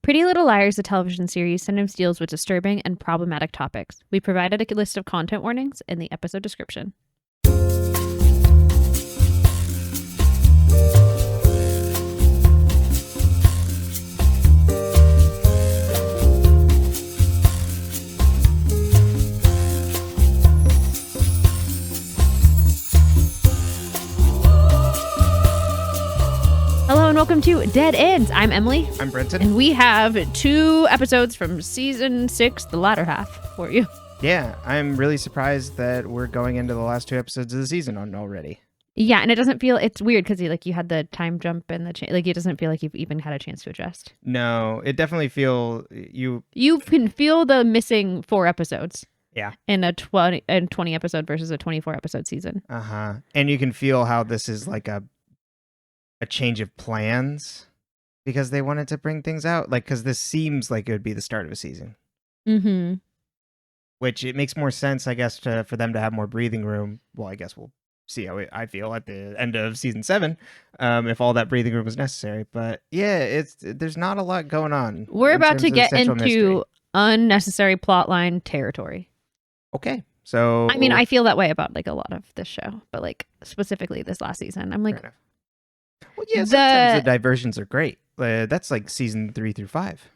Pretty Little Liars, the television series, sometimes deals with disturbing and problematic topics. We provided a list of content warnings in the episode description. Hello and welcome to Dead Ends. I'm Emily. I'm Brenton. And we have 2 episodes from season 6, the latter half, for you. Yeah, I'm really surprised that we're going into the last 2 episodes of the season on already. Yeah, and it doesn't feel, it's weird because you had the time jump and the it doesn't feel like you've even had a chance to adjust. No, it definitely you can feel the missing 4 episodes. Yeah. In a 20 episode versus a 24 episode season. Uh-huh. And you can feel how this is like a change of plans because they wanted to bring things out, like, because this seems like it would be the start of a season. Mm-hmm. Which it makes more sense, I guess, for them to have more breathing room. Well, I guess we'll see how I feel at the end of season 7, if all that breathing room was necessary. But yeah, there's not a lot going on. We're about to get into mystery. Unnecessary plotline territory. Okay. So I mean, I feel that way about like a lot of this show, but like specifically this last season, I'm like, well, yeah, sometimes the diversions are great. That's like season 3 through 5.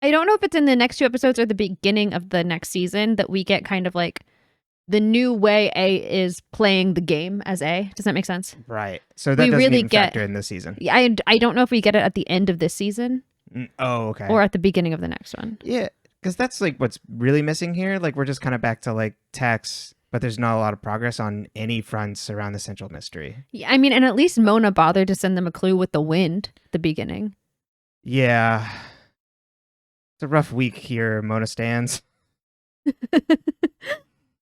I don't know if it's in the next 2 episodes or the beginning of the next season that we get kind of like the new way A is playing the game as A. Does that make sense? Right. So that doesn't even factor in this season. I don't know if we get it at the end of this season. Oh, okay. Or at the beginning of the next one. Yeah, because that's like what's really missing here. Like we're just kind of back to like Tex, but there's not a lot of progress on any fronts around the central mystery. Yeah, I mean, and at least Mona bothered to send them a clue with the wind at the beginning. Yeah. It's a rough week here, Mona stands.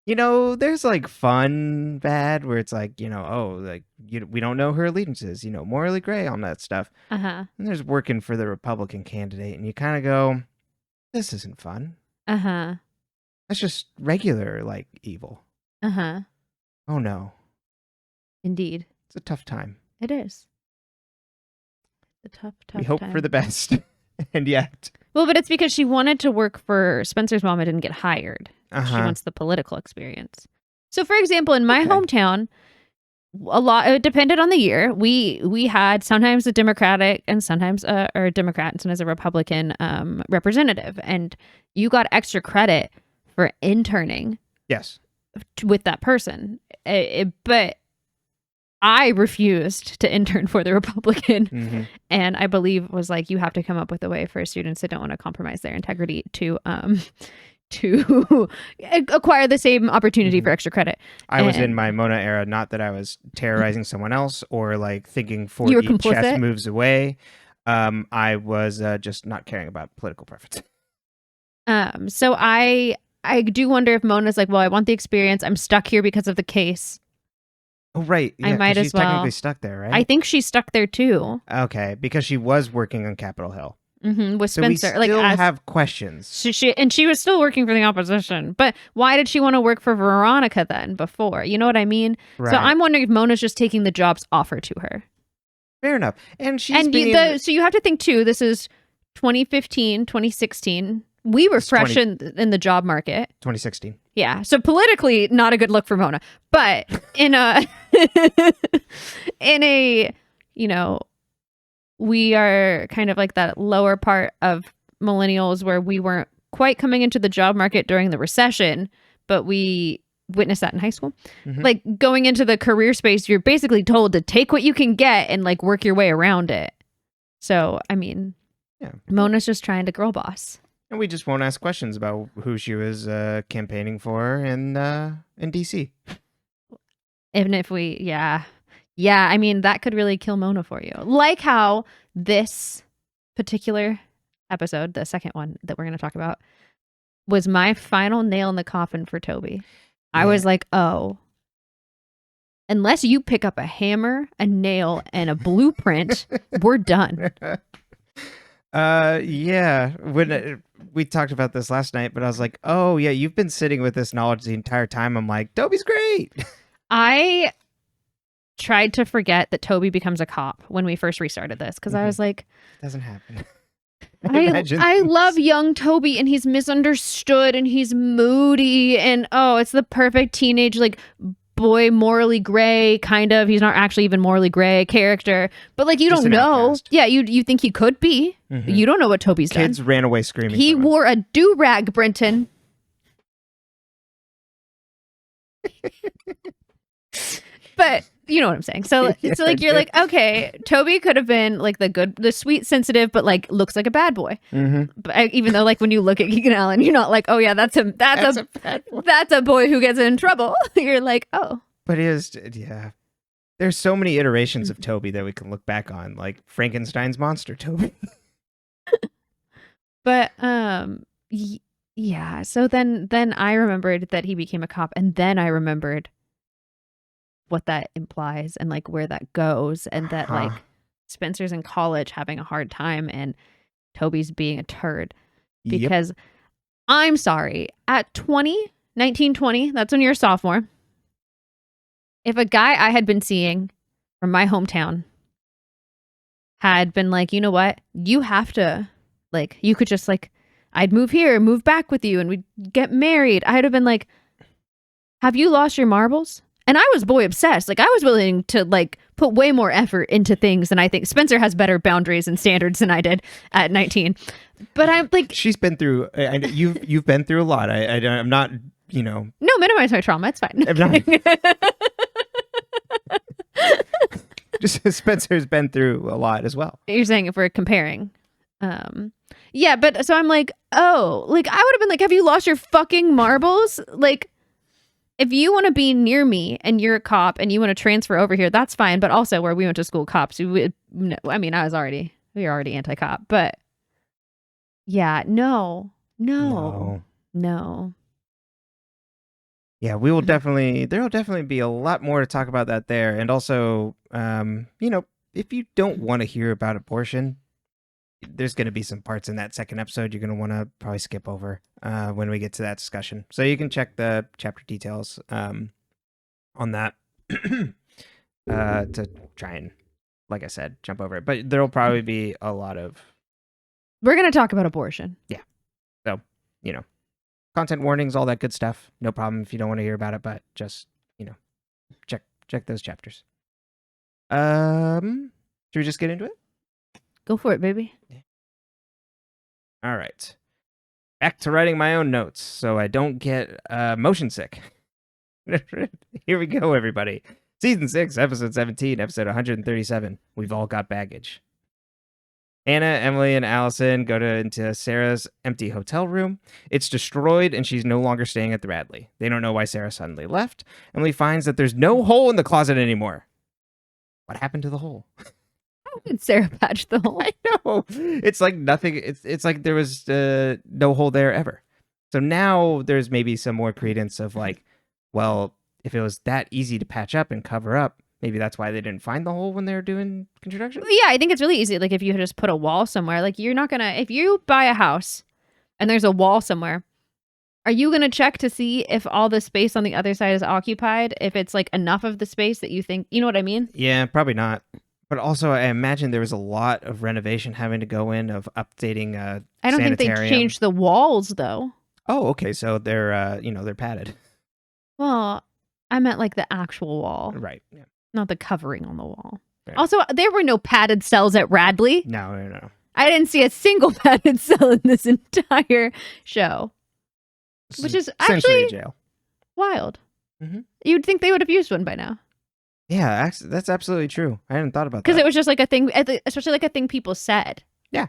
You know, there's like fun bad where it's like, you know, we don't know her allegiances, you know, morally gray on that stuff. Uh-huh. And there's working for the Republican candidate, and you kind of go, this isn't fun. Uh-huh. That's just regular, like, evil. Uh-huh. Oh, no. Indeed. It's a tough time. It is. A tough We hope time. for the best. And yet. Well, but it's because she wanted to work for Spencer's mom and didn't get hired. Uh-huh. She wants the political experience. So, for example, in my hometown, it depended on the year. We had sometimes a Democratic and sometimes or a Democrat and sometimes a Republican representative, and you got extra credit for interning. Yes. With that person, but I refused to intern for the Republican, and I believe was like, you have to come up with a way for students that don't want to compromise their integrity to acquire the same opportunity for extra credit. I was in my Mona era, not that I was terrorizing someone else or like thinking 40 chess moves away. I was just not caring about political preference. So I do wonder if Mona's like, well, I want the experience. I'm stuck here because of the case. Oh, right. Yeah, I might as well. She's technically stuck there, right? I think she's stuck there too. Okay, because she was working on Capitol Hill. With Spencer. So we still have questions. She was still working for the opposition. But why did she want to work for Veronica then before? You know what I mean? Right. So I'm wondering if Mona's just taking the jobs offered to her. Fair enough. And so you have to think too, this is 2015, 2016. We were fresh in the job market. 2016. Yeah. So politically, not a good look for Mona. But in a, you know, we are kind of like that lower part of millennials where we weren't quite coming into the job market during the recession, but we witnessed that in high school. Like going into the career space, you're basically told to take what you can get and like work your way around it. So, I mean, yeah, Mona's just trying to girl boss. And we just won't ask questions about who she was campaigning for in DC. Even if yeah, I mean, that could really kill Mona for you. Like how this particular episode, the second one that we're going to talk about, was my final nail in the coffin for Toby. I was like, oh, unless you pick up a hammer, a nail, and a blueprint, we're done. Yeah. When we talked about this last night, but I was like, oh yeah, you've been sitting with this knowledge the entire time. I'm like, Toby's great. I tried to forget that Toby becomes a cop when we first restarted this because I was like, doesn't happen. imagine. I love young Toby, and he's misunderstood, and he's moody, and it's the perfect teenage like boy, morally gray kind of. He's not actually even morally gray character, but like you Just don't an know. outcast. Yeah, you think he could be. Mhm. You don't know what Toby's done. Kids ran away screaming. He from him. wore a do-rag, Brenton. But you know what I'm saying. So it's like you're like, okay, Toby could have been like the sweet, sensitive, but like looks like a bad boy. Mhm. But even though like when you look at Keegan Allen, you're not like, oh yeah, that's a bad boy. that's a boy who gets in trouble. You're like, oh. But yeah. There's so many iterations of Toby that we can look back on, like Frankenstein's monster Toby. But yeah. So then I remembered that he became a cop, and then I remembered what that implies and like where that goes, and that like Spencer's in college having a hard time and Toby's being a turd. Because I'm sorry, at 19, 20, that's when you're a sophomore. If a guy I had been seeing from my hometown had been like, you know what, you have to, like, you could just like, I'd move here, move back with you, and we'd get married. I'd have been like, have you lost your marbles? And I was boy obsessed. Like, I was willing to like put way more effort into things than I think Spencer has better boundaries and standards than I did at 19. But I'm like, she's been through. You've been through a lot. I'm not. No, minimize my trauma. It's fine. I'm not. Just Spencer's been through a lot as well. You're saying if we're comparing. Yeah, but so I'm like, oh, like I would have been like, have you lost your fucking marbles? Like, if you want to be near me and you're a cop and you want to transfer over here, that's fine. But also where we went to school, cops, we were already anti-cop, but yeah, no. Yeah, we will definitely. There will definitely be a lot more to talk about that there, and also, if you don't want to hear about abortion, there's going to be some parts in that second episode you're going to want to probably skip over when we get to that discussion. So you can check the chapter details on that to try and, like I said, jump over it. But there'll probably be a lot of. We're going to talk about abortion. Yeah. So, content warnings, all that good stuff. No problem if you don't want to hear about it, but just, check those chapters. Should we just get into it? Go for it, baby. All right. Back to writing my own notes so I don't get motion sick. Here we go, everybody. Season 6, Episode 17, Episode 137. We've all got baggage. Anna, Emily, and Allison go into Sarah's empty hotel room. It's destroyed, and she's no longer staying at the Radley. They don't know why Sarah suddenly left. Emily finds that there's no hole in the closet anymore. What happened to the hole? How did Sarah patch the hole? I know. It's like nothing. It's like there was no hole there ever. So now there's maybe some more credence of like, well, if it was that easy to patch up and cover up, maybe that's why they didn't find the hole when they were doing construction. Yeah, I think it's really easy. Like if you just put a wall somewhere, like you're not gonna, if you buy a house and there's a wall somewhere, are you gonna check to see if all the space on the other side is occupied? If it's like enough of the space that you think, you know what I mean? Yeah, probably not. But also, I imagine there was a lot of renovation having to go in of updating I don't think they changed the walls though. Oh, okay. So they're they're padded. Well, I meant like the actual wall, Right. Yeah. not the covering on the wall. Fair. Also, there were no padded cells at Radley. No. I didn't see a single padded cell in this entire show, which is essentially actually a jail. Wild. Mhm. You'd think they would have used one by now. Yeah, that's absolutely true. I hadn't thought about that. Because it was just like a thing, especially like a thing people said. Yeah.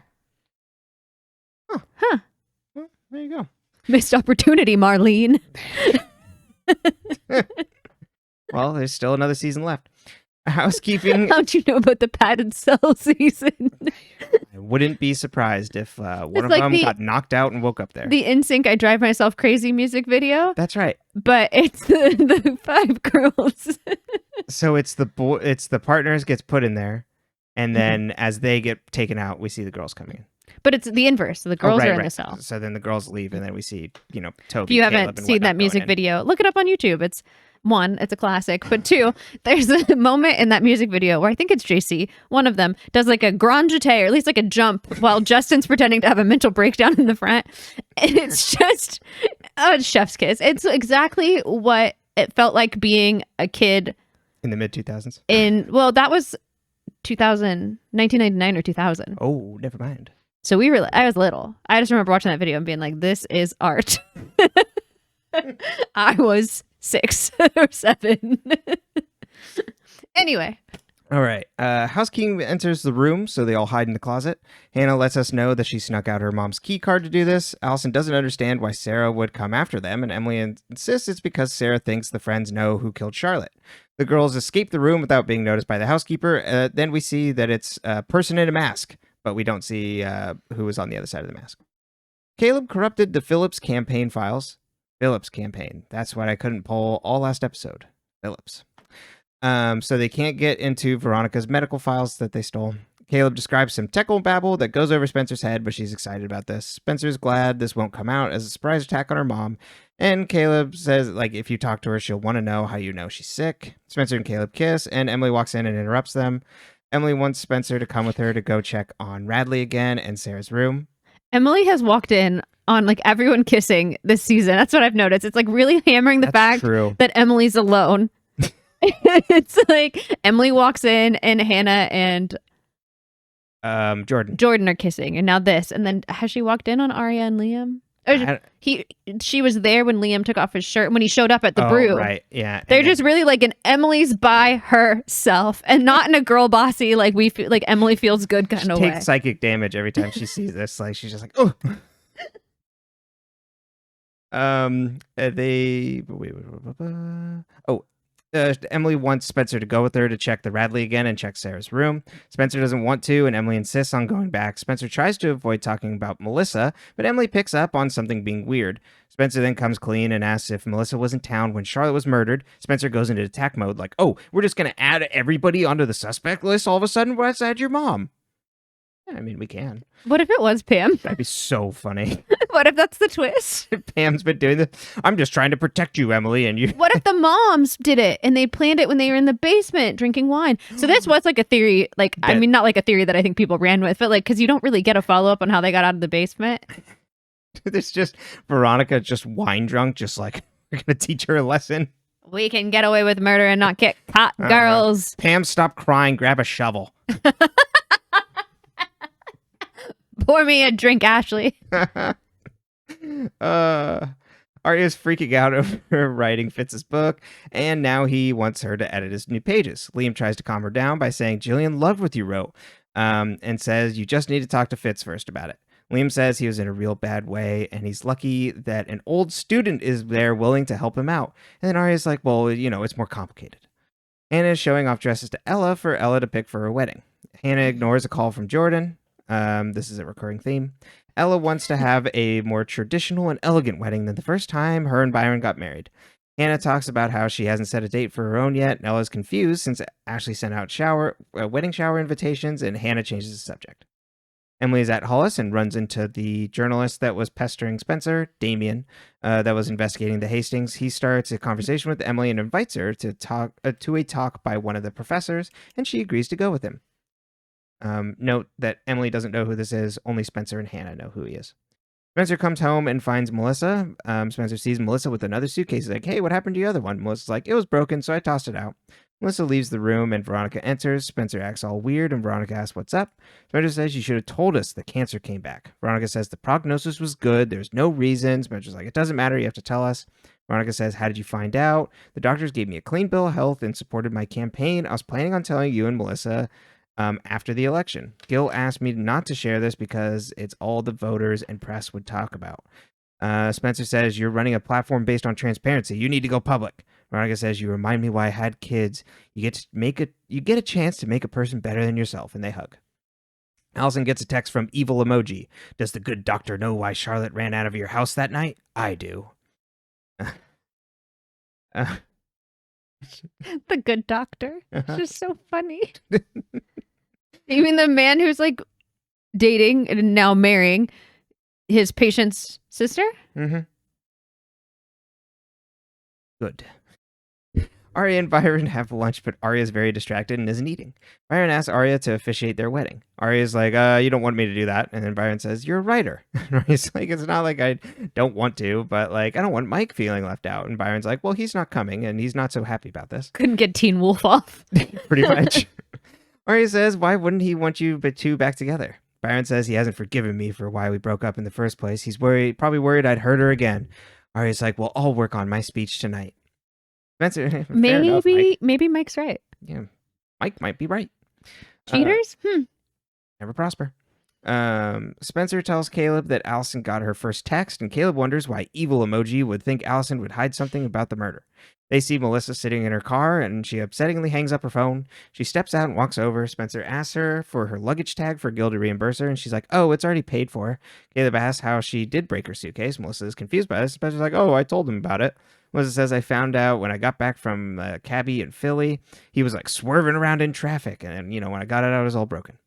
Huh. Well, there you go. Missed opportunity, Marlene. Well, there's still another season left. Housekeeping. How'd you know about the padded cell season? I wouldn't be surprised if one It's of like them the- got knocked out and woke up there. The NSYNC I Drive Myself Crazy music video, That's right. but it's the 5 girls. So it's the partners gets put in there, and then as they get taken out, we see the girls coming in. But it's the inverse. So the girls are in the cell. So then the girls leave, and then we see, Toby. If you Caleb, haven't and seen whatnot that music going in. video, look it up on YouTube. one, it's a classic, but two, there's a moment in that music video where I think it's JC, one of them, does like a grand jeté, or at least like a jump, while Justin's pretending to have a mental breakdown in the front. And it's just, it's chef's kiss. It's exactly what it felt like being a kid. In the mid 2000s? Well, that was 1999 or 2000. Oh, never mind. So I was little. I just remember watching that video and being like, this is art. I was 6 or 7. Anyway. All right. Housekeeping enters the room, so they all hide in the closet. Hannah lets us know that she snuck out her mom's key card to do this. Allison doesn't understand why Sarah would come after them, and Emily insists it's because Sarah thinks the friends know who killed Charlotte. The girls escape the room without being noticed by the housekeeper. Then we see that it's a person in a mask, but we don't see who is on the other side of the mask. Caleb corrupted the Phillips campaign files. Phillips campaign. That's what I couldn't pull all last episode. Phillips. So they can't get into Veronica's medical files that they stole. Caleb describes some technobabble that goes over Spencer's head, but she's excited about this. Spencer's glad this won't come out as a surprise attack on her mom. And Caleb says, like, if you talk to her, she'll want to know how you know she's sick. Spencer and Caleb kiss, and Emily walks in and interrupts them. Emily wants Spencer to come with her to go check on Radley again in Sarah's room. Emily has walked in on like everyone kissing this season. That's what I've noticed. It's like really hammering the fact that Emily's alone. It's like Emily walks in and Hannah and Jordan are kissing, and now this, and then has she walked in on Aria and Liam? Or she was there when Liam took off his shirt when he showed up at the brew. Right, yeah. They're just really like an Emily's by herself, and not in a girl bossy like we feel like Emily feels good kind of way. She takes psychic damage every time she sees this. Like she's just like, oh. Emily wants Spencer to go with her to check the Radley again and check Sarah's room. Spencer doesn't want to, and Emily insists on going back. Spencer tries to avoid talking about Melissa, but Emily picks up on something being weird. Spencer then comes clean and asks if Melissa was in town when Charlotte was murdered. Spencer goes into attack mode like, oh, we're just going to add everybody onto the suspect list all of a sudden? What's add your mom? I mean, we can. What if it was Pam? That'd be so funny. What if that's the twist? Pam's been doing this. I'm just trying to protect you, Emily, and you. What if the moms did it and they planned it when they were in the basement drinking wine? So this was like a theory, like, I mean, not like a theory that I think people ran with, but like, because you don't really get a follow-up on how they got out of the basement. There's just Veronica just wine drunk, just like, we're going to teach her a lesson. We can get away with murder and not get caught, girls. Pam, stop crying. Grab a shovel. Pour me a drink, Ashley. Aria's freaking out over writing Fitz's book, and now he wants her to edit his new pages. Liam tries to calm her down by saying Jillian loved what you wrote, and says you just need to talk to Fitz first about it. Liam says he was in a real bad way, and he's lucky that an old student is there willing to help him out. And then Aria's like, well, you know, it's more complicated. Hannah is showing off dresses to Ella for Ella to pick for her wedding. Hannah ignores a call from Jordan. This is a recurring theme. Ella wants to have a more traditional and elegant wedding than the first time her and Byron got married. Hannah talks about how she hasn't set a date for her own yet, and Ella's confused since Ashley sent out wedding shower invitations, and Hannah changes the subject. Emily is at Hollis and runs into the journalist that was pestering Spencer, Damien, that was investigating the Hastings. He starts a conversation with Emily and invites her to a talk by one of the professors, and she agrees to go with him. Note that Emily doesn't know who this is. Only Spencer and Hannah know who he is. Spencer comes home and finds Melissa. Spencer sees Melissa with another suitcase. He's like, hey, what happened to the other one? Melissa's like, it was broken, so I tossed it out. Melissa leaves the room and Veronica enters. Spencer acts all weird and Veronica asks what's up. Spencer says you should have told us the cancer came back. Veronica says the prognosis was good. There's no reason. Spencer's like, it doesn't matter. You have to tell us. Veronica says, how did you find out? The doctors gave me a clean bill of health and supported my campaign. I was planning on telling you and Melissa after the election. Gil asked me not to share this because it's all the voters and press would talk about. Spencer says, you're running a platform based on transparency. You need to go public. Veronica says, you remind me why I had kids. You get a chance to make a person better than yourself, and they hug. Allison gets a text from Evil Emoji. Does the good doctor know why Charlotte ran out of your house that night? I do. The good doctor. It's just so funny. You mean the man who's like dating and now marrying his patient's sister? Mm-hmm. Good. Aria and Byron have lunch, but Aria's very distracted and isn't eating. Byron asks Aria to officiate their wedding. Aria's like, you don't want me to do that. And then Byron says, you're a writer. And Aria's like, it's not like I don't want to, but like, I don't want Mike feeling left out. And Byron's like, well, he's not coming and he's not so happy about this. Couldn't get Teen Wolf off. Pretty much. Aria says, why wouldn't he want you two back together? Byron says he hasn't forgiven me for why we broke up in the first place. He's probably worried I'd hurt her again. Aria's like, well, I'll work on my speech tonight. Spencer, maybe Mike's right. Yeah, Mike might be right. Cheaters? Never prosper. Spencer tells Caleb that Allison got her first text, and Caleb wonders why evil emoji would think Allison would hide something about the murder. They see Melissa sitting in her car, and she upsettingly hangs up her phone. She steps out and walks over. Spencer asks her for her luggage tag for Gil to reimburse her, and she's like, oh, it's already paid for. Caleb asks how she did break her suitcase. Melissa is confused by this. Spencer's like, oh, I told him about it. Melissa says, I found out when I got back from cabbie in Philly, he was like swerving around in traffic, and when I got it out, it was all broken.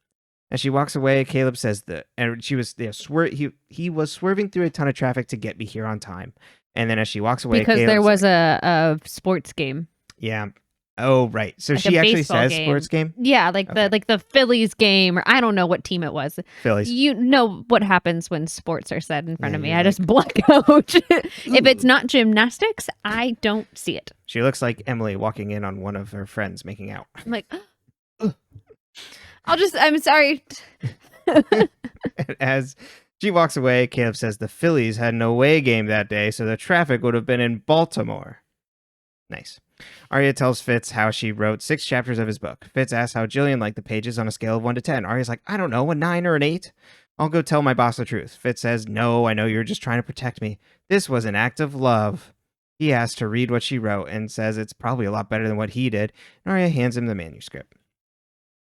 As she walks away, Caleb says he was swerving through a ton of traffic to get me here on time. And then as she walks away, because there was a sports game. Yeah. Oh, right. So like she actually says game. Sports game? Yeah, the Phillies game, or I don't know what team it was. Phillies. You know what happens when sports are said in front of me. I just black out. If it's not gymnastics, I don't see it. She looks like Emily walking in on one of her friends making out. I'm like, I'm sorry. As she walks away, Caleb says the Phillies had an away game that day, so the traffic would have been in Baltimore. Nice. Aria tells Fitz how she wrote 6 chapters of his book. Fitz asks how Jillian liked the pages on a scale of 1 to 10. Aria's like, I don't know, a 9 or an 8? I'll go tell my boss the truth. Fitz says, no, I know you're just trying to protect me. This was an act of love. He asks to read what she wrote and says it's probably a lot better than what he did. Aria hands him the manuscript.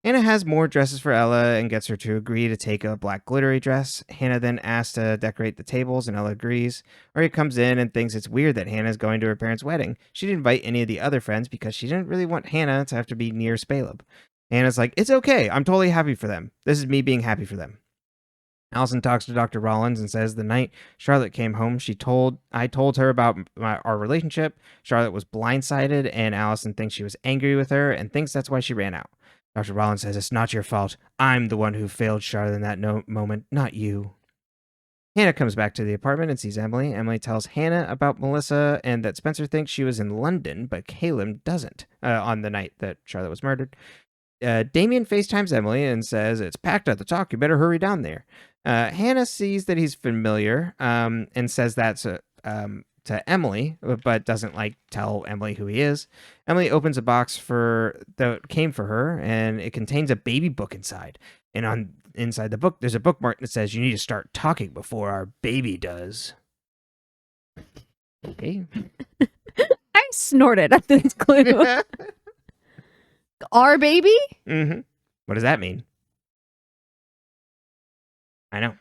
Hannah has more dresses for Ella and gets her to agree to take a black glittery dress. Hannah then asks to decorate the tables, and Ella agrees. Aria comes in and thinks it's weird that Hannah is going to her parents' wedding. She didn't invite any of the other friends because she didn't really want Hannah to have to be near Spaleb. Hannah's like, it's okay. I'm totally happy for them. This is me being happy for them. Allison talks to Dr. Rollins and says the night Charlotte came home, I told her about our relationship. Charlotte was blindsided, and Allison thinks she was angry with her and thinks that's why she ran out. Dr. Rollins says, it's not your fault. I'm the one who failed Charlotte in that moment, not you. Hannah comes back to the apartment and sees Emily. Emily tells Hannah about Melissa and that Spencer thinks she was in London, but Caleb doesn't, on the night that Charlotte was murdered. Damien FaceTimes Emily and says, it's packed at the talk. You better hurry down there. Hannah sees that he's familiar and says that to Emily, but doesn't tell Emily who he is. Emily opens a box that came for her, and it contains a baby book inside. And inside the book, there's a bookmark that says, you need to start talking before our baby does. Okay. I snorted at this clue. Our baby? Mm-hmm. What does that mean? I know.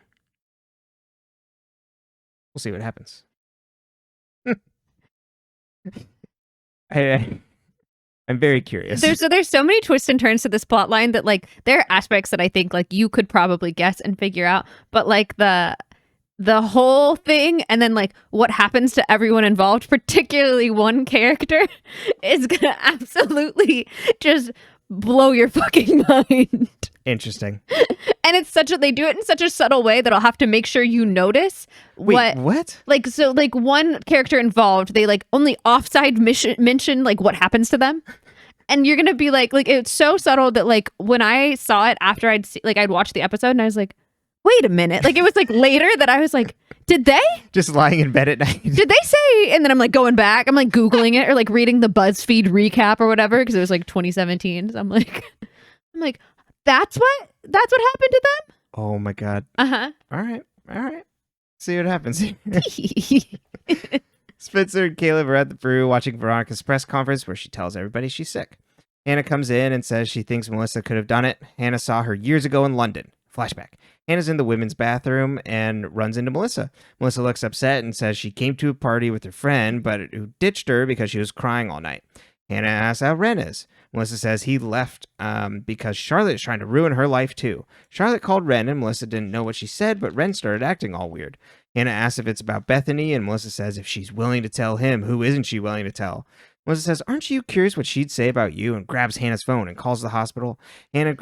We'll see what happens. I'm very curious. There's so many twists and turns to this plot line that there are aspects that I think you could probably guess and figure out, but the whole thing and then what happens to everyone involved, particularly one character, is gonna absolutely just blow your fucking mind. Interesting. And they do it in such a subtle way that I'll have to make sure you notice. What? One character involved, they only offside mention what happens to them. And you're gonna be it's so subtle that when I saw it after I'd watched the episode and I was like, wait a minute. It was later that I was like, did they? Just lying in bed at night. Did they say? And then I'm going back, I'm Googling it or reading the BuzzFeed recap or whatever, because it was 2017. So I'm like, that's what happened to them? Oh my God. Uh-huh. All right. See what happens. Spencer and Caleb are at the brew watching Veronica's press conference where she tells everybody she's sick. Hannah comes in and says she thinks Melissa could have done it. Hannah saw her years ago in London. Flashback. Hannah's in the women's bathroom and runs into Melissa. Melissa looks upset and says she came to a party with her friend, but who ditched her because she was crying all night. Hannah asks how Ren is. Melissa says he left because Charlotte is trying to ruin her life too. Charlotte called Ren and Melissa didn't know what she said, but Ren started acting all weird. Hannah asks if it's about Bethany, and Melissa says if she's willing to tell him, who isn't she willing to tell? Melissa says, "Aren't you curious what she'd say about you?" and grabs Hannah's phone and calls the hospital. Hannah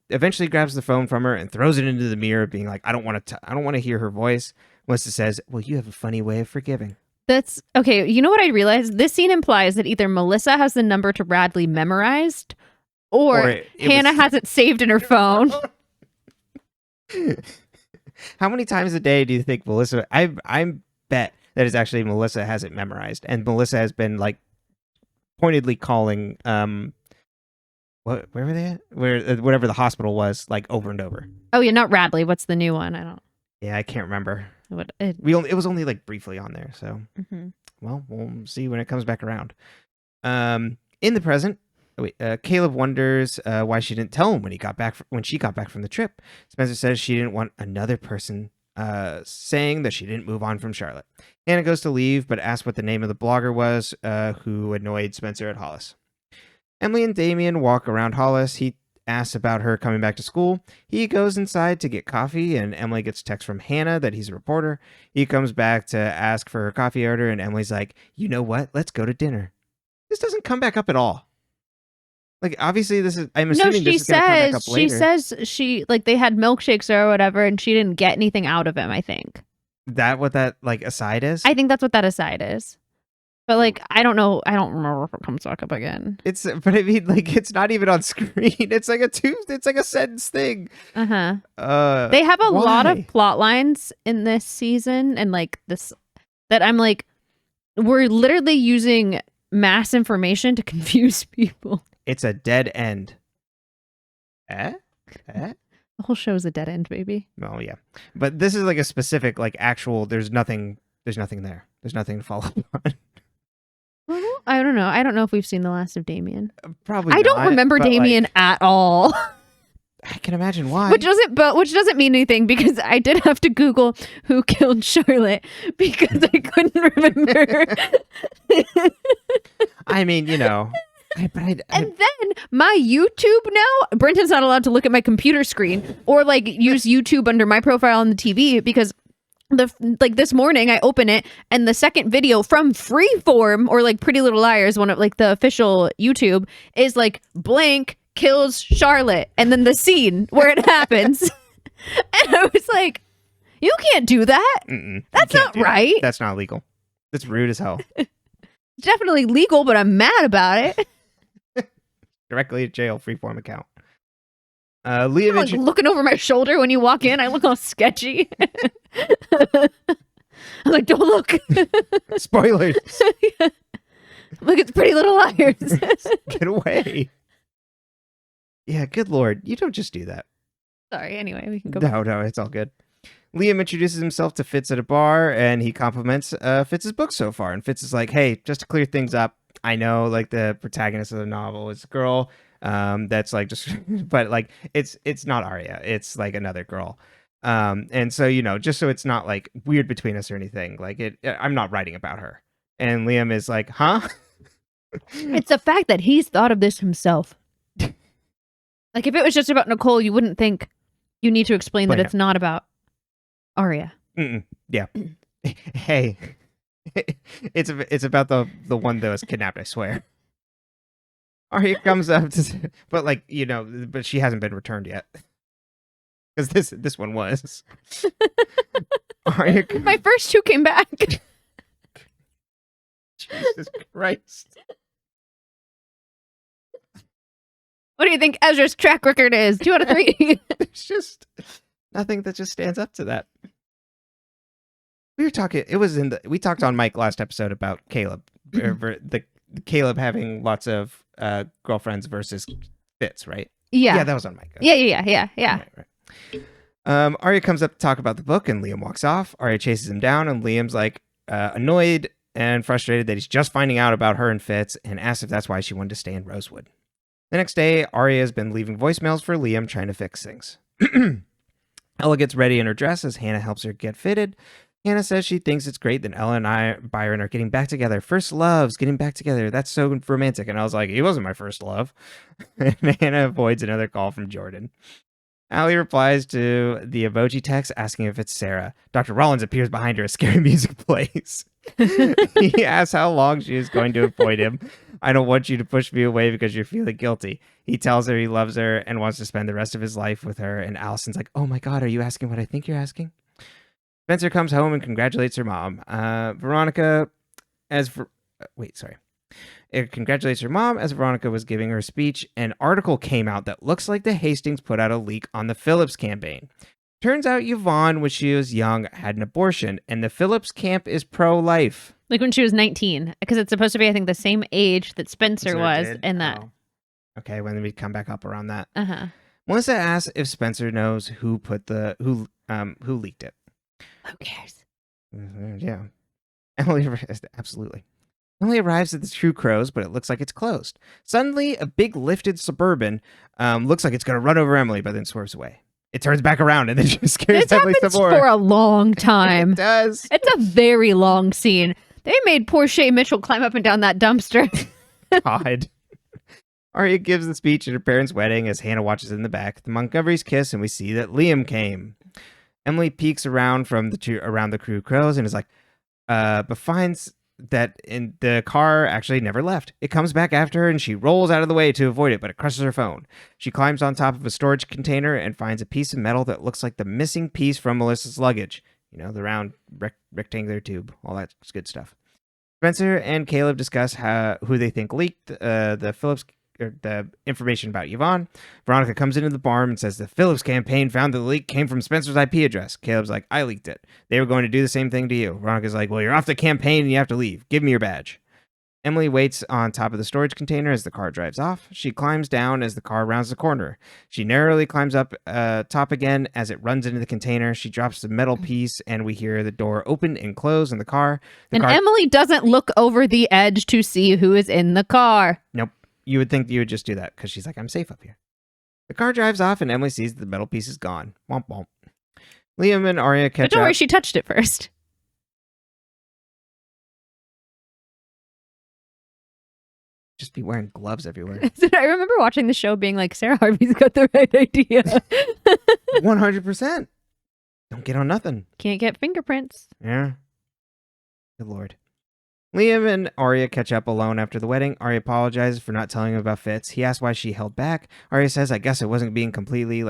eventually grabs the phone from her and throws it into the mirror, being like, I don't want to hear her voice. Melissa says, "Well, you have a funny way of forgiving." That's okay. You know what I realized? This scene implies that either Melissa has the number to Bradley memorized, or Hannah has it saved in her phone. How many times a day do you think Melissa? I bet that is actually Melissa has it memorized, and Melissa has been like pointedly calling where were they at? Whatever the hospital was, like over and over. Oh yeah, not Radley. What's the new one? I don't. Yeah, I can't remember. It was only like briefly on there, so well, we'll see when it comes back around. In the present, Caleb wonders why she didn't tell him when she got back from the trip. Spencer says she didn't want another person saying that she didn't move on from Charlotte. Hannah goes to leave, but asks what the name of the blogger was who annoyed Spencer at Hollis. Emily and Damien walk around Hollis. He asks about her coming back to school. He goes inside to get coffee, and Emily gets a text from Hannah that he's a reporter. He comes back to ask for her coffee order, and Emily's like, "You know what? Let's go to dinner." This doesn't come back up at all. Like, obviously, I'm assuming this is going to come back up later. She says they had milkshakes or whatever, and she didn't get anything out of him, I think. That what that, like, aside is? I think that's what that aside is. But, like, I don't know. I don't remember if it comes back up again. But I mean, like, it's not even on screen. It's like a sentence thing. Uh-huh. They have a lot of plot lines in this season, and, like, this, that I'm like, we're literally using mass information to confuse people. It's a dead end. The whole show is a dead end, baby. Oh yeah, but this is like a specific, like, actual. There's nothing there. There's nothing to follow up on. Well, I don't know. I don't know if we've seen the last of Damien. Probably. I don't remember Damien at all. I can imagine why. Which doesn't mean anything, because I did have to Google who killed Charlotte because I couldn't remember. I mean, you know. And then my YouTube now, Brenton's not allowed to look at my computer screen or like use YouTube under my profile on the TV, because this morning I open it and the second video from Freeform, or like Pretty Little Liars, one of like the official YouTube, is like blank kills Charlotte, and then the scene where it happens. And I was like, you can't do that. That's not right. That's not legal. That's rude as hell. It's definitely legal, but I'm mad about it. Directly to jail, Freeform account. Leah, like looking over my shoulder when you walk in. I look all sketchy. I'm like, don't look. Spoilers. Yeah. Look, it's Pretty Little Liars. Get away. Yeah, good Lord. You don't just do that. Sorry, anyway, we can go back. No, it's all good. Liam introduces himself to Fitz at a bar, and he compliments Fitz's book so far. And Fitz is like, "Hey, just to clear things up, I know, like, the protagonist of the novel is a girl that's like just, but like it's not Aria. It's like another girl. And so, you know, just so it's not like weird between us or anything, like I'm not writing about her." And Liam is like, "Huh?" It's the fact that he's thought of this himself. Like, if it was just about Nicole, you wouldn't think you need to explain that it's not about Aria. Yeah. Hey, it's about the one that was kidnapped, I swear. Aria comes up to, but like, you know, but she hasn't been returned yet. Because this one was. Aria, my first two came back. Jesus Christ. What do you think Ezra's track record is? 2 out of 3. There's just nothing that just stands up to that. We were talking. We talked on Mike last episode about Caleb, the Caleb having lots of girlfriends versus Fitz, right? Yeah, that was on Mike. Yeah. Right. Aria comes up to talk about the book, and Liam walks off. Aria chases him down, and Liam's like annoyed and frustrated that he's just finding out about her and Fitz, and asks if that's why she wanted to stay in Rosewood. The next day, Aria has been leaving voicemails for Liam, trying to fix things. Ella gets ready in her dress as Hannah helps her get fitted. Hannah says she thinks it's great that Ella and Byron are getting back together. First loves, getting back together. That's so romantic. And I was like, he wasn't my first love. And Hannah avoids another call from Jordan. Allie replies to the emoji text asking if it's Sarah. Dr. Rollins appears behind her as scary music plays. He asks how long she is going to avoid him. I don't want you to push me away because you're feeling guilty. He tells her he loves her and wants to spend the rest of his life with her. And Allison's like, oh my God, are you asking what I think you're asking? Spencer comes home and congratulates her mom. Veronica, It congratulates her mom as Veronica was giving her speech. An article came out that looks like the Hastings put out a leak on the Phillips campaign. Turns out Yvonne, when she was young, had an abortion, and the Phillips camp is pro-life. Like when she was 19, because it's supposed to be, I think, the same age that Spencer was in that. Oh. Okay, when we come back up around that. Uh-huh. Melissa asks if Spencer knows who leaked it. Who cares? Yeah. Emily, absolutely. Emily arrives at the True Crows, but it looks like it's closed. Suddenly, a big lifted Suburban looks like it's going to run over Emily, but then swerves away. It turns back around and then just scares Emily some more. For a long time. It does. It's a very long scene. They made poor Shay Mitchell climb up and down that dumpster. God. Aria gives the speech at her parents' wedding as Hannah watches in the back. The Montgomerys kiss, and we see that Liam came. Emily peeks around around the True Crows and is like, but finds that in the car actually never left. It comes back after her and she rolls out of the way to avoid it, but it crushes her phone. She climbs on top of a storage container and finds a piece of metal that looks like the missing piece from Melissa's luggage. You know, the round rectangular tube, all that good stuff. Spencer and Caleb discuss who they think leaked the information about Yvonne. Veronica comes into the barn and says the Phillips campaign found the leak came from Spencer's IP address. Caleb's like, I leaked it. They were going to do the same thing to you. Veronica's like, well, you're off the campaign and you have to leave. Give me your badge. Emily waits on top of the storage container as the car drives off. She climbs down as the car rounds the corner. She narrowly climbs up top again as it runs into the container. She drops the metal piece and we hear the door open and close in the car. Emily doesn't look over the edge to see who is in the car. Nope. You would think you would just do that because she's like, I'm safe up here. The car drives off and Emily sees that the metal piece is gone. Womp womp. Liam and Aria catch up. But don't worry, she touched it first. Just be wearing gloves everywhere. I remember watching the show being like, Sarah Harvey's got the right idea. 100%. Don't get on nothing. Can't get fingerprints. Yeah. Good Lord. Liam and Aria catch up alone after the wedding. Aria apologizes for not telling him about Fitz. He asks why she held back. Aria says, I guess it wasn't being completely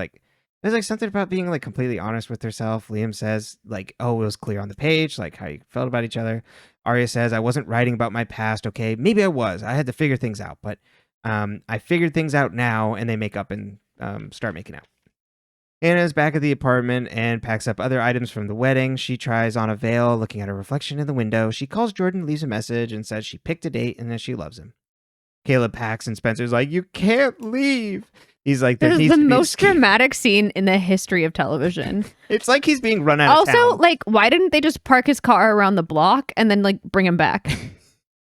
there's something about being completely honest with herself. Liam says it was clear on the page, how you felt about each other. Aria says, I wasn't writing about my past. Okay, maybe I was. I had to figure things out, but I figured things out now, and they make up and start making out. Anna's back at the apartment and packs up other items from the wedding. She tries on a veil, looking at her reflection in the window. She calls Jordan, leaves a message, and says she picked a date and that she loves him. Caleb packs and Spencer's like, you can't leave. He's like, this is the most dramatic scene in the history of television. It's like he's being run out of town. Also, why didn't they just park his car around the block and then bring him back?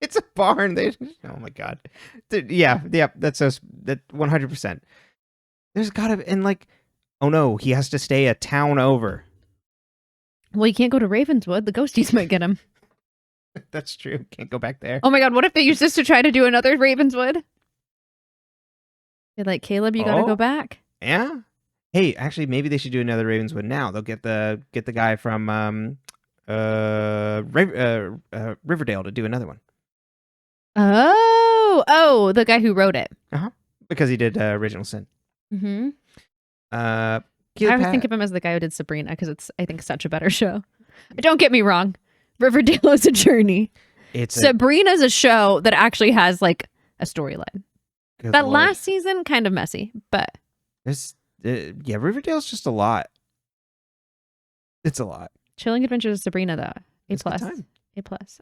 It's a barn. Oh my God. Yeah, that's 100%. There's gotta, and oh no, he has to stay a town over. Well, he can't go to Ravenswood. The ghosties might get him. That's true. Can't go back there. Oh my God, what if they use this to try to do another Ravenswood? They're like, Caleb, you gotta go back. Yeah. Hey, actually, maybe they should do another Ravenswood now. They'll get the guy from Riverdale to do another one. Oh, the guy who wrote it. Because he did Original Sin. Mm-hmm. I always think of him as the guy who did Sabrina because it's, I think, such a better show. Don't get me wrong. Riverdale is a journey. Sabrina's a show that actually has a storyline. That Lord. Last season, kind of messy, but Riverdale's just a lot. It's a lot. Chilling Adventures of Sabrina, though. A+.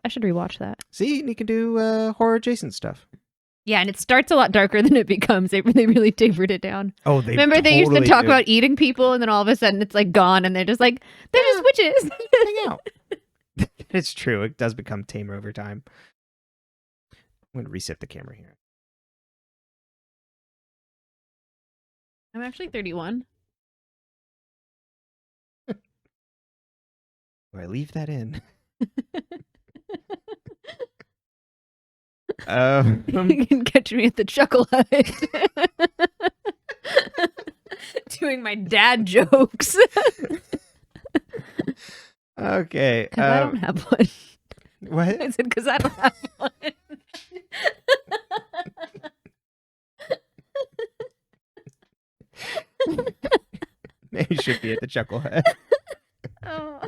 I should rewatch that. See, and you can do horror adjacent stuff. Yeah, and it starts a lot darker than it becomes. They really tapered it down. Oh, they remember totally they used to talk about eating people, and then all of a sudden it's gone, and they're just they're just witches. Hang out. It's true. It does become tamer over time. I'm going to reset the camera here. I'm actually 31. Do I leave that in? You can catch me at the Chuckle Hut. doing my dad jokes. Okay. Because I don't have one. What? I said, because I don't have one. Maybe you should be at the chucklehead. Oh.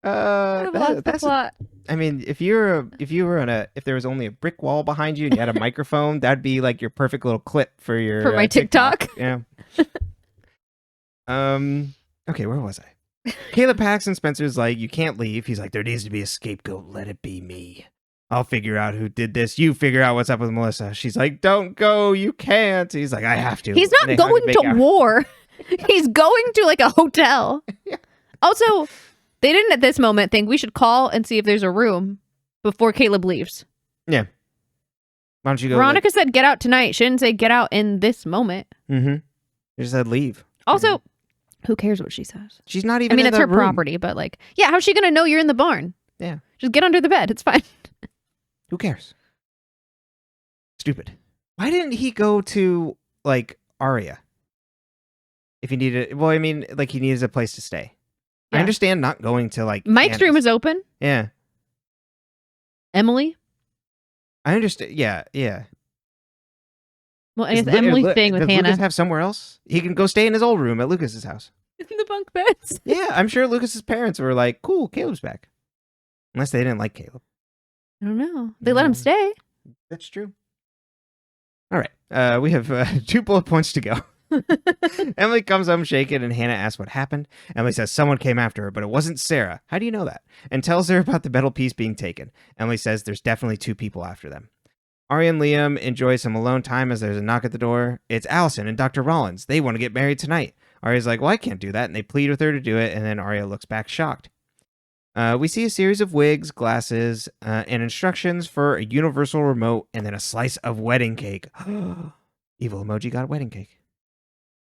I've lost the plot. I mean, if there was only a brick wall behind you and you had a microphone, that'd be like your perfect little clip for my TikTok. Yeah. Okay, where was I? Caleb Paxton Spencer's like, you can't leave. He's like, there needs to be a scapegoat. Let it be me. I'll figure out who did this. You figure out what's up with Melissa. She's like, don't go. You can't. He's like, I have to. He's not going to war. He's going to like a hotel. Yeah. Also, they didn't at this moment think we should call and see if there's a room before Caleb leaves. Yeah. Why don't you go? Veronica said, get out tonight. She didn't say get out in this moment. Mm-hmm. She said leave. Also, who cares what she says? She's not even I mean, in it's her room. property, but like, yeah, how's she going to know you're in the barn? Yeah. Just get under the bed. It's fine. Who cares? Stupid. Why didn't he go to, like, Aria? If he needed... Well, I mean, like, he needs a place to stay. Yeah. I understand not going to, like... Mike's room is open. Yeah. Emily? I understand. Yeah, yeah. Well, I guess Emily's staying with Hannah. Does Lucas have somewhere else? He can go stay in his old room at Lucas's house. In the bunk beds? Yeah, I'm sure Lucas's parents were like, cool, Caleb's back. Unless they didn't like Caleb. I don't know. They let him stay. That's true. All right. We have 2 bullet points to go. Emily comes home shaken, and Hannah asks what happened. Emily says someone came after her, but it wasn't Sarah. How do you know that? And tells her about the metal piece being taken. Emily says there's definitely 2 people after them. Aria and Liam enjoy some alone time as there's a knock at the door. It's Allison and Dr. Rollins. They want to get married tonight. Aria's like, well, I can't do that. And they plead with her to do it. And then Aria looks back shocked. We see a series of wigs, glasses, and instructions for a universal remote, and then a slice of wedding cake. Evil emoji got a wedding cake.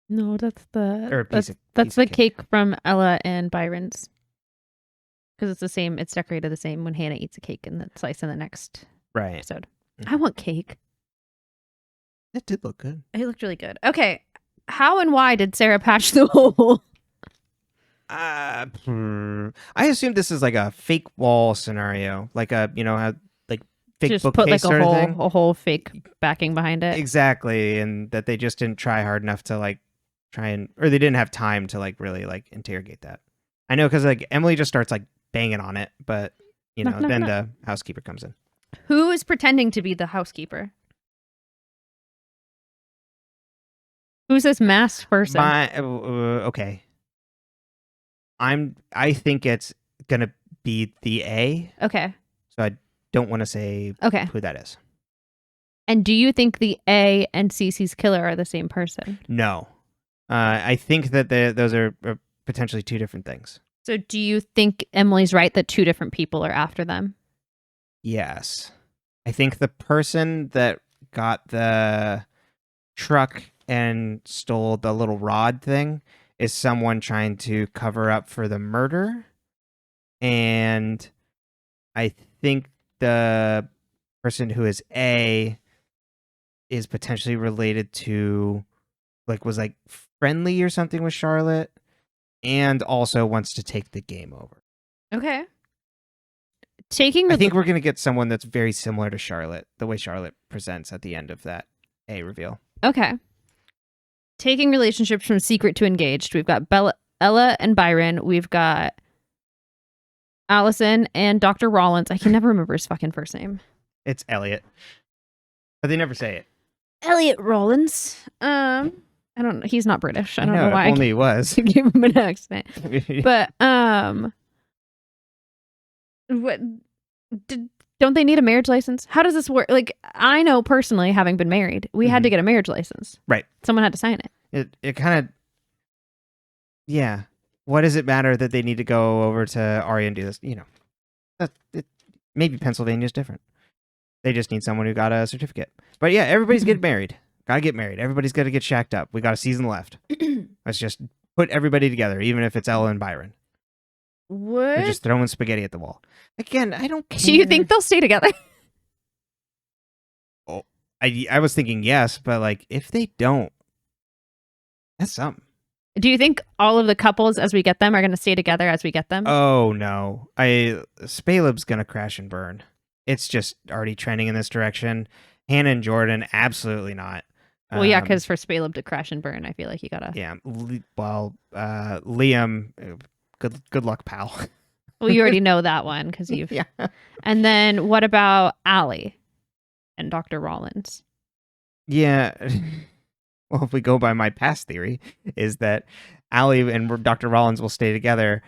No, that's the that's the cake from Ella and Byron's. Because it's the same. It's decorated the same when Hannah eats a cake in the slice in the next episode. Mm-hmm. I want cake. It did look good. It looked really good. Okay, how and why did Sarah patch the hole? I assume this is like a fake wall scenario, like a like fake just bookcase put like sort of thing. A whole fake backing behind it. Exactly, and that they just didn't try hard enough to like or they didn't have time to like really like interrogate that. I know because like Emily just starts like banging on it, but then the housekeeper comes in. Who is pretending to be the housekeeper? Who's this masked person? Okay. I think it's gonna be the A. Okay. So I don't want to say who that is. And do you think the A and Cece's killer are the same person? No. I think that those are potentially 2 different things. So do you think Emily's right that 2 different people are after them? Yes. I think the person that got the truck and stole the little rod thing is someone trying to cover up for the murder. And I think the person who is A is potentially related to was friendly or something with Charlotte and also wants to take the game over. Okay. I think we're going to get someone that's very similar to Charlotte, the way Charlotte presents at the end of that A reveal. Okay. Taking relationships from secret to engaged. We've got Ella and Byron. We've got Allison and Dr. Rollins. I can never remember his fucking first name. It's Elliot. But they never say it. Elliot Rollins. I don't know. He's not British. I don't know why. If only he was. I gave him an accent. But don't they need a marriage license? How does this work? Like, I know personally, having been married, we had to get a marriage license. Right. Someone had to sign it. It kind of, yeah. What does it matter that they need to go over to Aria and do this? Maybe Pennsylvania's different. They just need someone who got a certificate. But yeah, everybody's getting married. Gotta get married. Everybody's got to get shacked up. We got a season left. Let's just put everybody together, even if it's Ella and Byron. What? We're just throwing spaghetti at the wall. Again, I don't care. Do you think they'll stay together? Oh, I was thinking yes, but if they don't, that's something. Do you think all of the couples as we get them are going to stay together as we get them? Oh no, Spaleb's gonna crash and burn. It's just already trending in this direction. Hannah and Jordan, absolutely not. Well, yeah, because for Spaleb to crash and burn, I feel like you gotta. Yeah. Well, Liam, good luck, pal. Well, you already know that one because you've. Yeah. And then what about Allie and Dr. Rollins? Yeah. Well, if we go by my past theory, is that Allie and Dr. Rollins will stay together,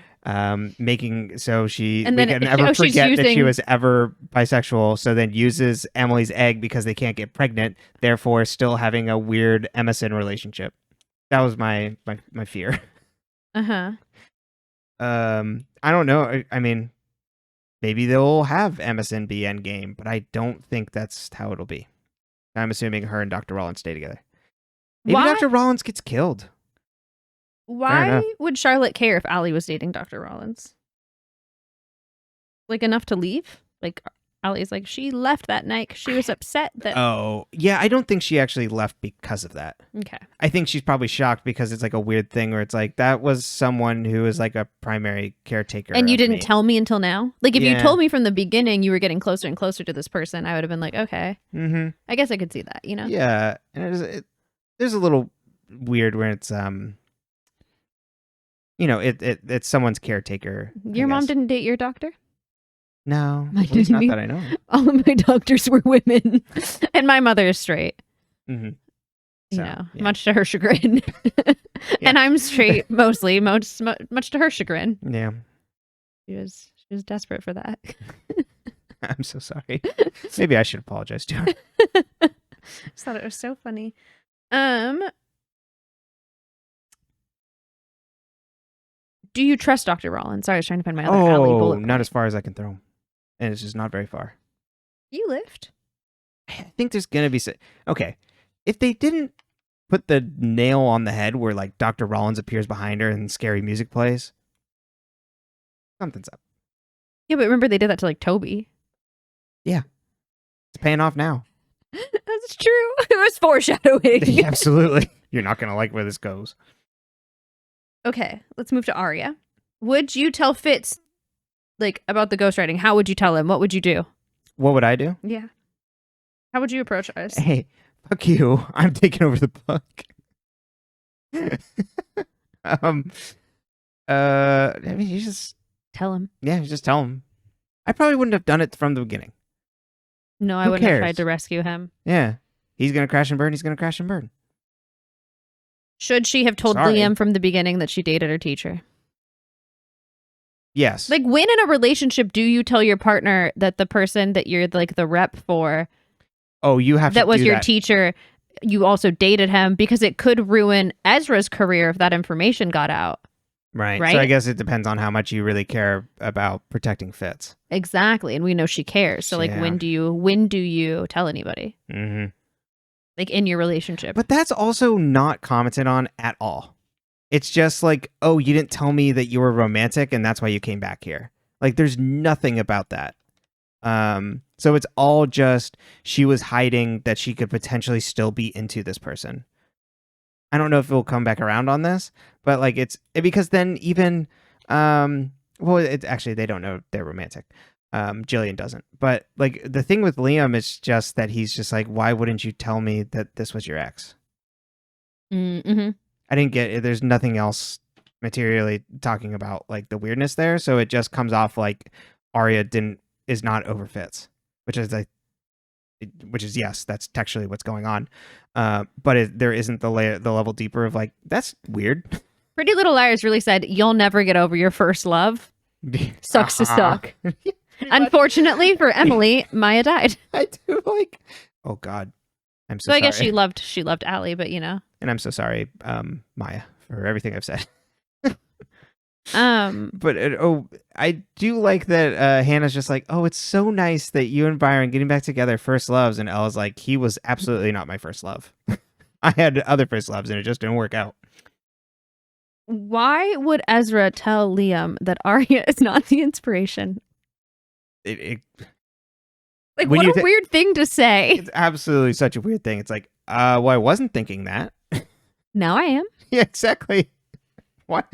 making so we can never forget that she was ever bisexual. So then uses Emily's egg because they can't get pregnant, therefore still having a weird Emerson relationship. That was my fear. Uh-huh. I don't know. I mean, maybe they'll have Emerson be endgame, but I don't think that's how it'll be. I'm assuming her and Dr. Rollins stay together. Maybe Dr. Rollins gets killed. Why would Charlotte care if Allie was dating Dr. Rollins? Like, enough to leave? Like, Allie's like, she left that night because she was upset that... Oh, yeah, I don't think she actually left because of that. Okay. I think she's probably shocked because it's like a weird thing where it's like, that was someone who was like a primary caretaker. And you didn't tell me until now? Like, if you told me from the beginning you were getting closer and closer to this person, I would have been like, okay. Mm-hmm. I guess I could see that, you know? Yeah, and there's a little weird where it's it's someone's caretaker. Your mom didn't date your doctor? No, at least not that I know. All of my doctors were women, and my mother is straight. Mm-hmm. Much to her chagrin. And I'm straight mostly, much to her chagrin. Yeah, she was desperate for that. I'm so sorry. Maybe I should apologize to her. I just thought it was so funny. Do you trust Dr. Rollins? Sorry, I was trying to find my other Allie bullet point. Not as far as I can throw him. And it's just not very far. You lift? I think there's going to be... Okay, if they didn't put the nail on the head where like Dr. Rollins appears behind her and scary music plays, something's up. Yeah, but remember they did that to like Toby. Yeah. It's paying off now. That's true. It was foreshadowing. Absolutely. You're not going to like where this goes. Okay, let's move to Aria. Would you tell Fitz, like, about the ghostwriting? How would you tell him? What would you do? What would I do? Yeah. How would you approach us? Hey, fuck you. I'm taking over the book. I mean, you just... Tell him. Yeah, just tell him. I probably wouldn't have done it from the beginning. No, I wouldn't have tried to rescue him. Yeah. He's going to crash and burn. He's going to crash and burn. Should she have told Liam from the beginning that she dated her teacher? Yes. Like, when in a relationship do you tell your partner that the person that you're like the rep for, you have to that was your teacher, you also dated him? Because it could ruin Ezra's career if that information got out. Right. So I guess it depends on how much you really care about protecting Fitz. Exactly. And we know she cares. So like, when do you tell anybody? Mm-hmm. Like, in your relationship. But that's also not commented on at all. It's just like, oh, you didn't tell me that you were romantic and that's why you came back here. Like, there's nothing about that. So it's all just she was hiding that she could potentially still be into this person. I don't know if it will come back around on this, but like because then even it's actually they don't know they're romantic. Jillian doesn't. But like the thing with Liam is just that he's just like, why wouldn't you tell me that this was your ex? Mm-hmm. I didn't get it. There's nothing else materially talking about like the weirdness there, so it just comes off like Aria is not over Fitz, which is yes, that's textually what's going on. But there isn't the level deeper of like, that's weird. Pretty Little Liars really said, you'll never get over your first love. Sucks to suck. Unfortunately for Emily, Maya died. I do like, oh God. I'm so I sorry. guess she loved Allie, but you know. And I'm so sorry, Maya, for everything I've said. But I do like that Hannah's just like, oh, it's so nice that you and Byron getting back together, first loves, and Ella's like, he was absolutely not my first love. I had other first loves and it just didn't work out. Why would Ezra tell Liam that Aria is not the inspiration? Like, what a weird thing to say. It's absolutely such a weird thing. It's like, well, I wasn't thinking that. Now I am. Yeah, exactly. What?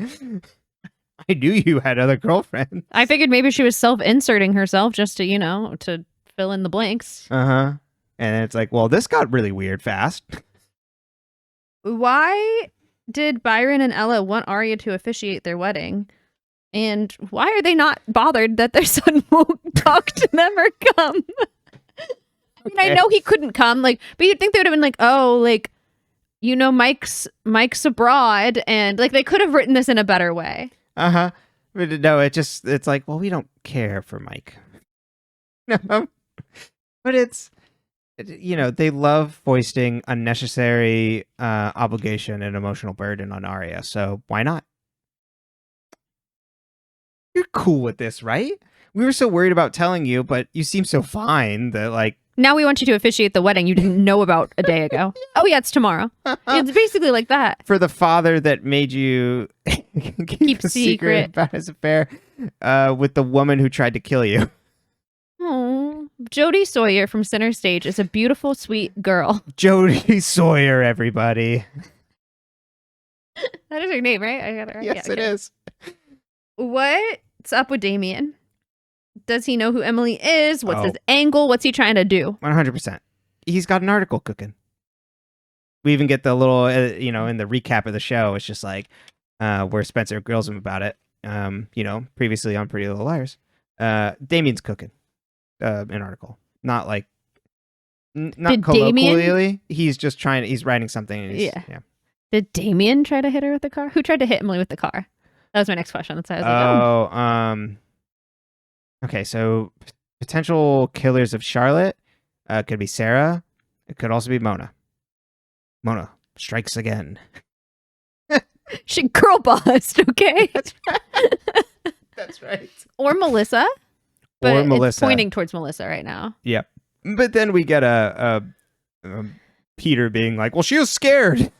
I knew you had other girlfriends. I figured maybe she was self-inserting herself just to, to fill in the blanks. Uh-huh. And it's like, well, this got really weird fast. Why did Byron and Ella want Aria to officiate their wedding? And why are they not bothered that their son won't talk to them or come? I know he couldn't come, but you'd think they would have been like, oh, Mike's abroad, and they could have written this in a better way. Uh-huh. But no, it's like, well, we don't care for Mike. No. But they love foisting unnecessary obligation and emotional burden on Aria, so why not? You're cool with this, right? We were so worried about telling you, but you seem so fine that now we want you to officiate the wedding you didn't know about a day ago. Oh yeah, it's tomorrow. It's basically like that. For the father that made you keep a secret about his affair with the woman who tried to kill you. Oh, Jodie Sawyer from Center Stage is a beautiful, sweet girl. Jodie Sawyer, everybody. That is her name, right? I got it right. Yes, it is. What's up with Damien? Does he know who Emily is? What's his angle? What's he trying to do? 100%. He's got an article cooking. We even get the little, in the recap of the show, it's just where Spencer grills him about it. Previously on Pretty Little Liars. Damien's cooking an article. Not colloquially. He's just he's writing something. And yeah. Did Damien try to hit her with the car? Who tried to hit Emily with the car? That was my next question. That's why I was like, okay, so potential killers of Charlotte could be Sarah. It could also be Mona. Mona strikes again. She girl bossed, okay? That's right. That's right. Or Melissa. But it's pointing towards Melissa right now. Yep. But then we get a Peter being like, well, she was scared.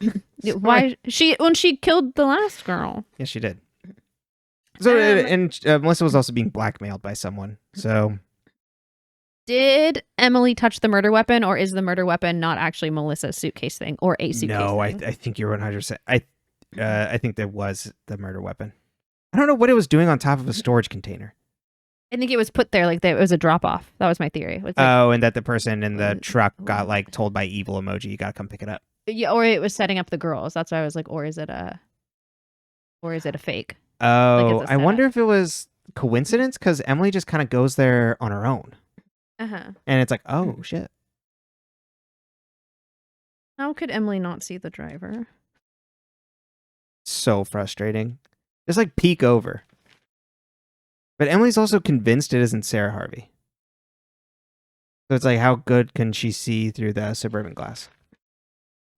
Why? When she killed the last girl. Yes, she did. So and Melissa was also being blackmailed by someone. So did Emily touch the murder weapon, or is the murder weapon not actually Melissa's suitcase thing or a suitcase thing? No, I think you're 100%. I think that was the murder weapon. I don't know what it was doing on top of a storage container. I think it was put there it was a drop off. That was my theory. And that the person in the truck got told by evil emoji, you gotta come pick it up. Yeah, or it was setting up the girls. That's why I was like, or is it a fake? Oh, I wonder if it was coincidence because Emily just kind of goes there on her own. Uh-huh. And it's like, oh shit. How could Emily not see the driver? So frustrating. Just peek over. But Emily's also convinced it isn't Sarah Harvey. So it's how good can she see through the Suburban glass?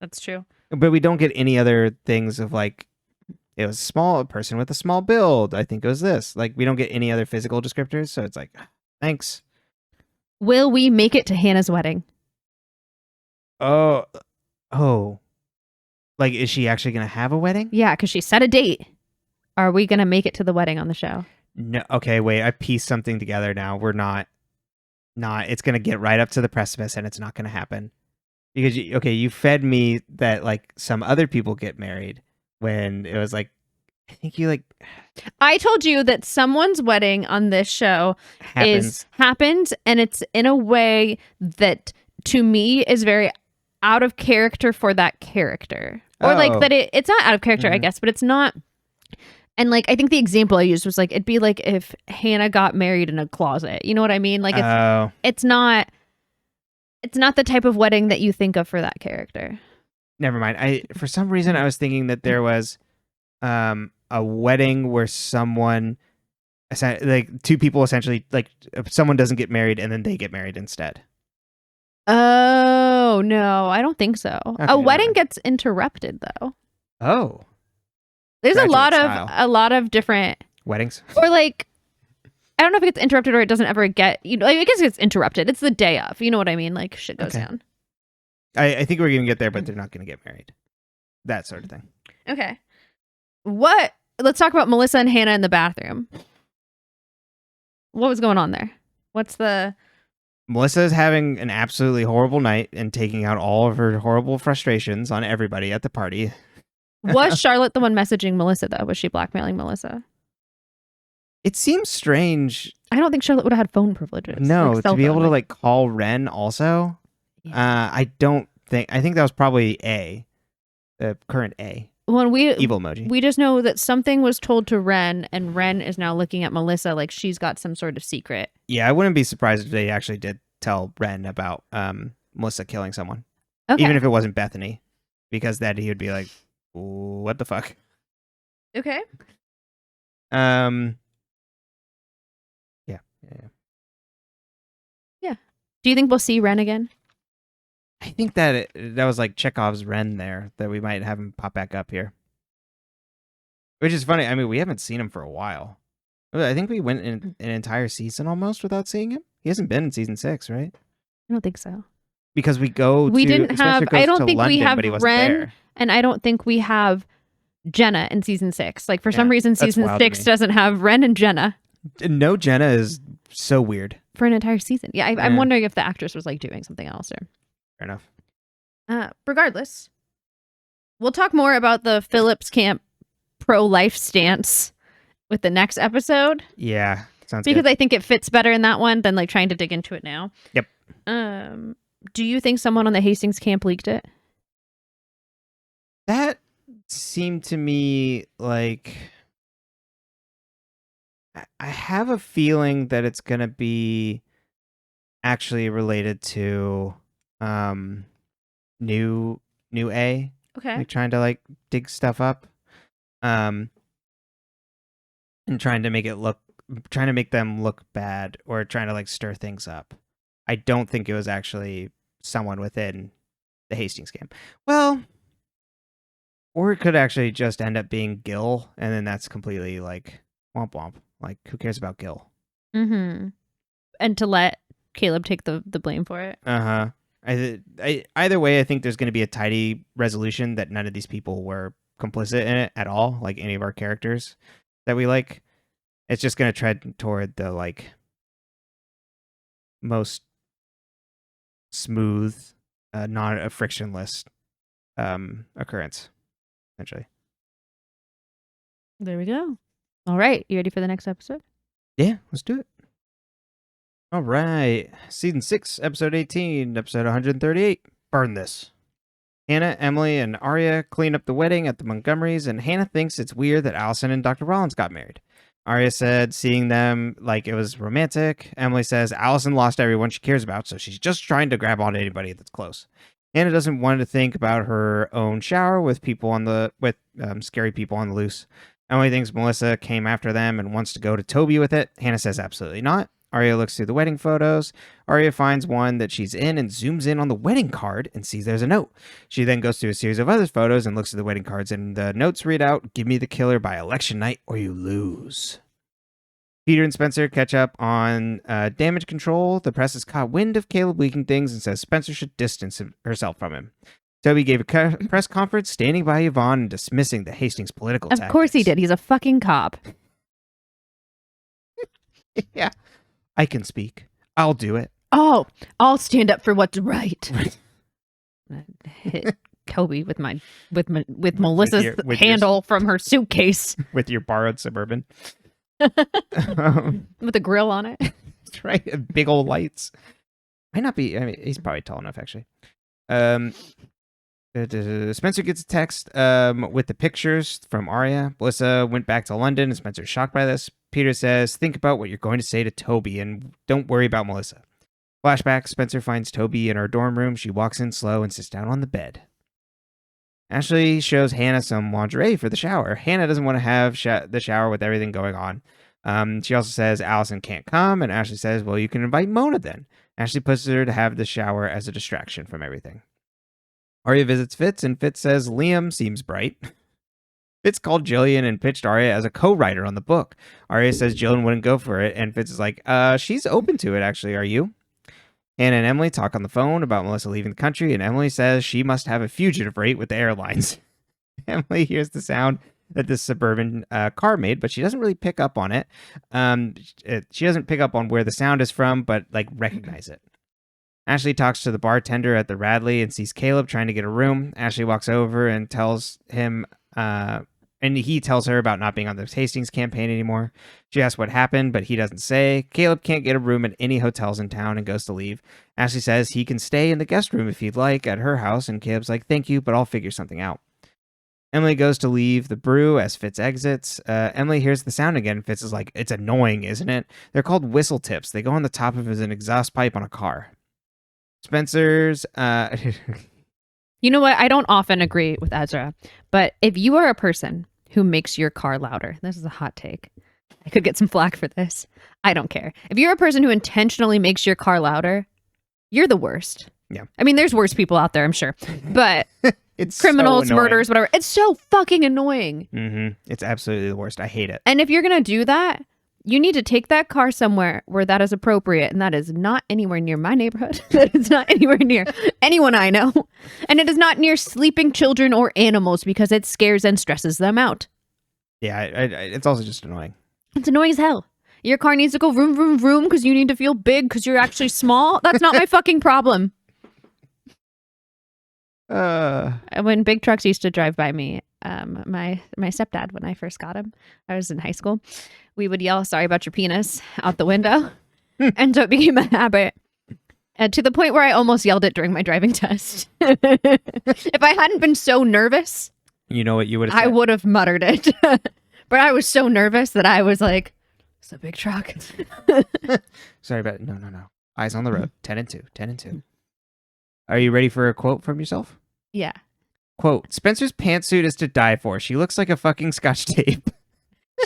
That's true. But we don't get any other things of it was a person with a small build. I think it was this. We don't get any other physical descriptors. So it's thanks. Will we make it to Hannah's wedding? Oh. Is she actually going to have a wedding? Yeah, because she set a date. Are we going to make it to the wedding on the show? No. Okay, wait. I pieced something together now. We're not. It's going to get right up to the precipice and it's not going to happen. Because, you fed me that some other people get married when it was I think you I told you that someone's wedding on this show happens, and it's in a way that to me is very out of character for that character. Or that it's not out of character, I guess, but it's not. And I think the example I used was it'd be if Hannah got married in a closet. You know what I mean? It's not the type of wedding that you think of for that character. Never mind. For some reason I was thinking that there was a wedding where someone two people essentially someone doesn't get married and then they get married instead. Oh, no, I don't think so. Okay, a wedding gets interrupted though. Oh. There's a lot of different weddings. Or I don't know if it gets interrupted or it doesn't ever get, I guess it gets interrupted. It's the day of, you know what I mean? Shit goes down. I think we're going to get there, but they're not going to get married. That sort of thing. Okay. Let's talk about Melissa and Hannah in the bathroom. What was going on there? Melissa is having an absolutely horrible night and taking out all of her horrible frustrations on everybody at the party. Was Charlotte the one messaging Melissa, though? Was she blackmailing Melissa? It seems strange. I don't think Charlotte would have had phone privileges. No, like to be able to phone, like call Ren also. Yeah. I think that was probably the current A. When evil emoji. We just know that something was told to Ren, and Ren is now looking at Melissa like she's got some sort of secret. Yeah, I wouldn't be surprised if they actually did tell Ren about Melissa killing someone. Okay. Even if it wasn't Bethany. Because then he would be like, what the fuck? Okay. Yeah. Do you think we'll see Ren again? I think that that was like Chekhov's Ren there, that we might have him pop back up here. Which is funny. I mean, we haven't seen him for a while. I think we went in an entire season almost without seeing him. He hasn't been in season 6, right? I don't think so. Because we didn't have. I don't think we have Ren, there. and I don't think we have Jenna in season 6. Like for some reason, season 6 doesn't have Ren and Jenna. No, Jenna is so weird for an entire season. Yeah, I'm wondering if the actress was like doing something else or. Fair enough. Regardless, we'll talk more about the Phillips Camp pro-life stance with the next episode. Yeah, sounds because good. I think it fits better in that one than like trying to dig into it now. Yep. Do you think someone on the Hastings camp leaked it? That seemed to me like I have a feeling that it's gonna be actually related to new A. Okay. Like trying to like dig stuff up. And trying to make them look bad or trying to like stir things up. I don't think it was actually someone within the Hastings camp. Well, or it could actually just end up being Gil, and then that's completely like womp womp. Like, who cares about Gil? Mm-hmm. And to let Caleb take the blame for it. Uh-huh. Either way, I think there's going to be a tidy resolution that none of these people were complicit in it at all, like any of our characters that we like. It's just going to tread toward the like most smooth, not a frictionless occurrence, essentially. There we go. All right, you ready for the next episode? Yeah, let's do it. All right, season 6, episode 18, episode 138. Burn this. Hannah, Emily, and Aria clean up the wedding at the Montgomerys, and Hannah thinks it's weird that Allison and Dr. Rollins got married. Aria said seeing them like it was romantic. Emily says Allison lost everyone she cares about, so she's just trying to grab onto anybody that's close. Hannah doesn't want to think about her own shower with scary people on the loose. Emily thinks Melissa came after them and wants to go to Toby with it. Hannah says absolutely not. Aria looks through the wedding photos. Aria finds one that she's in and zooms in on the wedding card and sees there's a note. She then goes through a series of other photos and looks at the wedding cards, and the notes read out, "Give me the killer by election night or you lose." Peter and Spencer catch up on damage control. The press has caught wind of Caleb leaking things and says Spencer should distance herself from him. Toby gave a press conference standing by Yvonne and dismissing the Hastings political tactics. Of course he did. He's a fucking cop. Yeah. I can speak. I'll do it. Oh, I'll stand up for what's right. Hit Toby with Melissa's handle from her suitcase. With your borrowed Suburban. With a grill on it. That's right. Big old lights. Might not be. I mean, he's probably tall enough, actually. Spencer gets a text with the pictures from Aria. Melissa went back to London, and Spencer's shocked by this. Peter says, think about what you're going to say to Toby, and don't worry about Melissa. Flashback, Spencer finds Toby in her dorm room. She walks in slow and sits down on the bed. Ashley shows Hannah some lingerie for the shower. Hannah doesn't want to have the shower with everything going on. She also says Allison can't come, and Ashley says, well, you can invite Mona then. Ashley pushes her to have the shower as a distraction from everything. Aria visits Fitz, and Fitz says Liam seems bright. Fitz called Jillian and pitched Aria as a co-writer on the book. Aria says Jillian wouldn't go for it, and Fitz is like, she's open to it, actually, are you? Hannah and Emily talk on the phone about Melissa leaving the country, and Emily says she must have a fugitive rate with the airlines. Emily hears the sound that this Suburban car made, but she doesn't really pick up on it. She doesn't pick up on where the sound is from, but like recognize it. Ashley talks to the bartender at the Radley and sees Caleb trying to get a room. Ashley walks over and tells him And he tells her about not being on the Hastings campaign anymore. She asks what happened, but he doesn't say. Caleb can't get a room at any hotels in town and goes to leave. Ashley says he can stay in the guest room if he'd like at her house, and Caleb's like, thank you, but I'll figure something out. Emily goes to leave the brew as Fitz exits. Emily hears the sound again. Fitz is like, it's annoying, isn't it? They're called whistle tips. They go on the top of an exhaust pipe on a car. Spencer's... You know what? I don't often agree with Ezra, but if you are a person who makes your car louder, this is a hot take. I could get some flack for this. I don't care. If you're a person who intentionally makes your car louder, you're the worst. Yeah. I mean, there's worse people out there, I'm sure, but it's criminals, so murders, whatever. It's so fucking annoying. Mm-hmm. It's absolutely the worst. I hate it. And if you're going to do that, you need to take that car somewhere where that is appropriate, and that is not anywhere near my neighborhood. That is not anywhere near anyone I know. And it is not near sleeping children or animals because it scares and stresses them out. Yeah, it's also just annoying. It's annoying as hell. Your car needs to go vroom, vroom, vroom because you need to feel big because you're actually small. That's not my fucking problem. When big trucks used to drive by me, my stepdad, when I first got him, I was in high school, we would yell, sorry about your penis, out the window. And so it became a habit. To the point where I almost yelled it during my driving test. If I hadn't been so nervous, you know what you would have said? I would have muttered it. But I was so nervous that I was like, it's a big truck. Sorry about it. No. Eyes on the road. 10 and 2. 10 and 2. Are you ready for a quote from yourself? Yeah. Quote, Spencer's pantsuit is to die for. She looks like a fucking Scotch tape.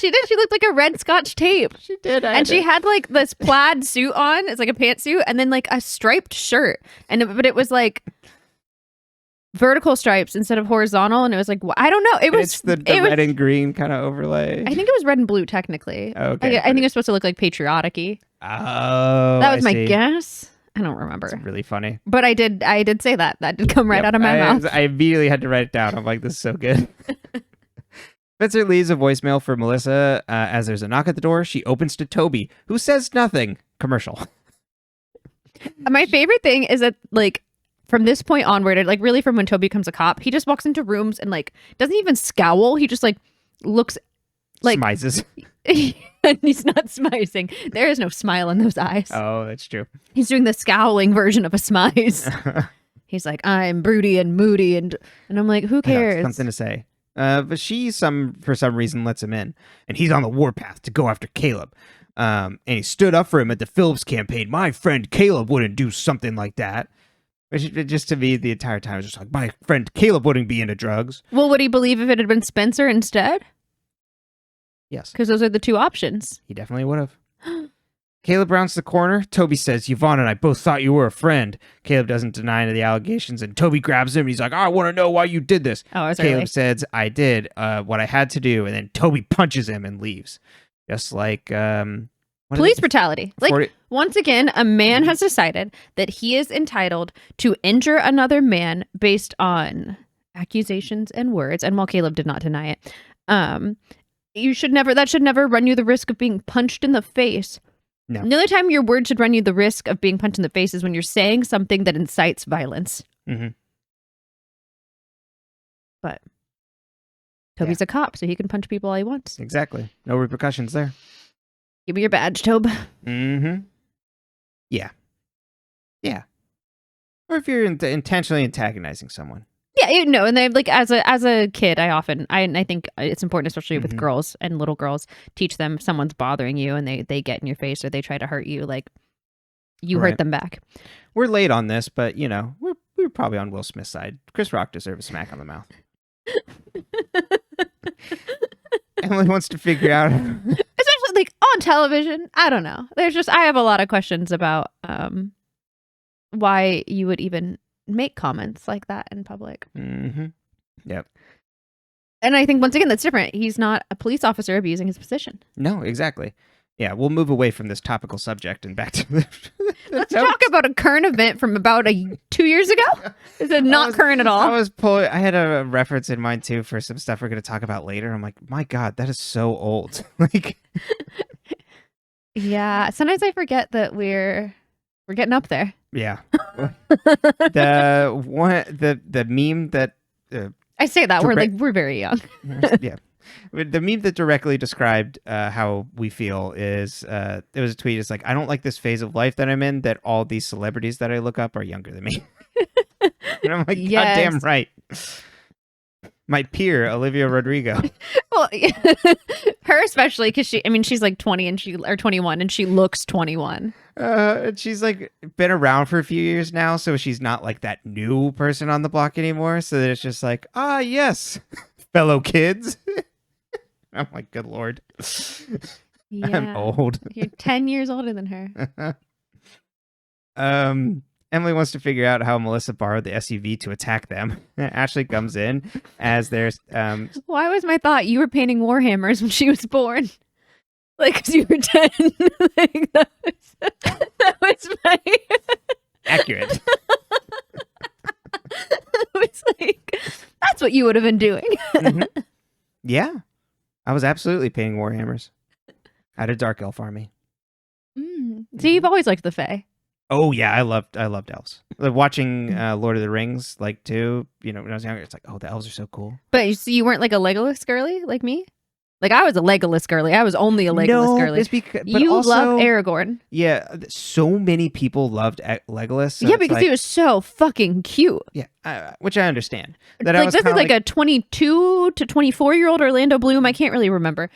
She did. She looked like a red Scotch tape. She did. And she had like this plaid suit on. It's like a pantsuit. And then like a striped shirt. But it was like vertical stripes instead of horizontal. And it was like, I don't know. It's the red and green kind of overlay. I think it was red and blue technically. Okay. I think it was supposed to look like patriotic-y. Oh, that was my guess. I don't remember. It's really funny. But I did say that. That did come right out of my mouth. I immediately had to write it down. I'm like, this is so good. Spencer leaves a voicemail for Melissa as there's a knock at the door. She opens to Toby, who says nothing. Commercial. My favorite thing is that, like, from this point onward, like really from when Toby becomes a cop, he just walks into rooms and like doesn't even scowl. He just like looks like smizes. And he's not smizing. There is no smile in those eyes. Oh, that's true. He's doing the scowling version of a smize. He's like, I'm broody and moody, and I'm like, who cares? Something to say. But she for some reason lets him in, and he's on the warpath to go after Caleb. And he stood up for him at the Phillips campaign. My friend Caleb wouldn't do something like that. Which just to me the entire time was just like, my friend Caleb wouldn't be into drugs. Well, would he believe if it had been Spencer instead? Yes. Because those are the two options. He definitely would have. Caleb rounds the corner. Toby says, Yvonne and I both thought you were a friend. Caleb doesn't deny any of the allegations, and Toby grabs him and he's like, I want to know why you did this. Oh, Caleb early. says, I did what I had to do, and then Toby punches him and leaves. Just like... police brutality. Like, once again, a man has decided that he is entitled to injure another man based on accusations and words. And while Caleb did not deny it, that should never run you the risk of being punched in the face. No. The only time your word should run you the risk of being punched in the face is when you're saying something that incites violence. Mm-hmm. But Toby's a cop, so he can punch people all he wants. Exactly. No repercussions there. Give me your badge, Tobe. Mm-hmm. Yeah. Yeah. Or if you're intentionally antagonizing someone. Yeah, and they like as a kid, I think it's important, especially with girls and little girls, teach them if someone's bothering you and they get in your face or they try to hurt you, like you hurt them back. We're late on this, but we're probably on Will Smith's side. Chris Rock deserves a smack on the mouth. Emily wants to figure out, especially like on television. I don't know. I have a lot of questions about why you would even make comments like that in public. Mm-hmm. Yep. And I think once again that's different. He's not a police officer abusing his position. No, exactly. Yeah, we'll move away from this topical subject and back to the let's talk about a current event from about 2 years ago. Is it not current at all? I had a reference in mind too for some stuff we're going to talk about later. I'm like, my God, that is so old. Like, yeah. Sometimes I forget that we're getting up there. Yeah. The meme that I say that we're very young. Yeah. The meme that directly described how we feel is it was a tweet. It's like, I don't like this phase of life that I'm in, that all these celebrities that I look up are younger than me. And I'm like, Yes. goddamn right. My peer, Olivia Rodrigo. Well, her especially, because she's like 20 or 21, and she looks 21. She's like been around for a few years now, so she's not like that new person on the block anymore. So that it's just like, yes, fellow kids. I'm like, good Lord. Yeah. I'm old. You're 10 years older than her. Emily wants to figure out how Melissa borrowed the SUV to attack them. Ashley comes in as there's Why was my thought you were painting Warhammers when she was born? Like, because you were 10. Like, that was funny. accurate. I was like, that's what you would have been doing. Mm-hmm. Yeah. I was absolutely painting Warhammers. I had a dark elf army. So you've always liked the Fae. Oh yeah, I loved elves. Like, watching Lord of the Rings, like too. When I was younger, it's like, oh, the elves are so cool. But so you weren't like a Legolas girly like me? Like I was a Legolas girly. I was only a Legolas girly. But you also, love Aragorn. Yeah, so many people loved Legolas. So yeah, because he was so fucking cute. Yeah, which I understand. That like this is like a 22 to 24-year-old Orlando Bloom. I can't really remember,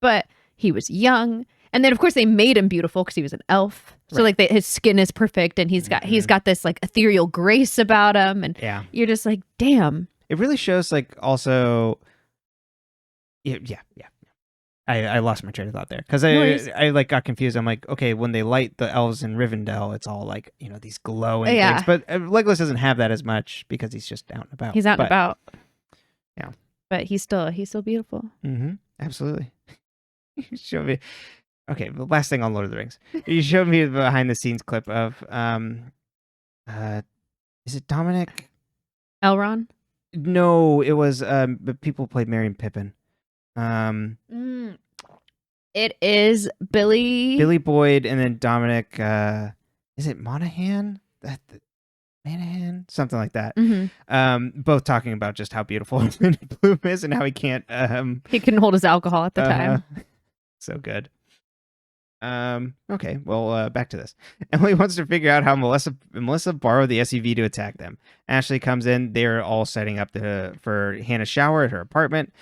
but he was young. And then of course they made him beautiful because he was an elf. So like his skin is perfect, and he's got this like ethereal grace about him, and you're just like, damn. It really shows like also. Yeah. I lost my train of thought there because I like got confused. I'm like, okay, when they light the elves in Rivendell, it's all like these glowing things. But Legolas doesn't have that as much because he's just out and about. He's out and about. Yeah, but he's still beautiful. Mm-hmm. Absolutely. Show me. Okay, the last thing on Lord of the Rings. You showed me the behind the scenes clip of is it Dominic? Elrond? No, it was but people played Merry and Pippin. It is Billy Boyd, and then Dominic. Is it Monaghan? Manahan, something like that. Mm-hmm. Both talking about just how beautiful Bloom is and how he can't. He couldn't hold his alcohol at the time. So good. Okay, well, back to this. Emily wants to figure out how Melissa borrowed the SUV to attack them. Ashley comes in. They're all setting up for Hannah's shower at her apartment.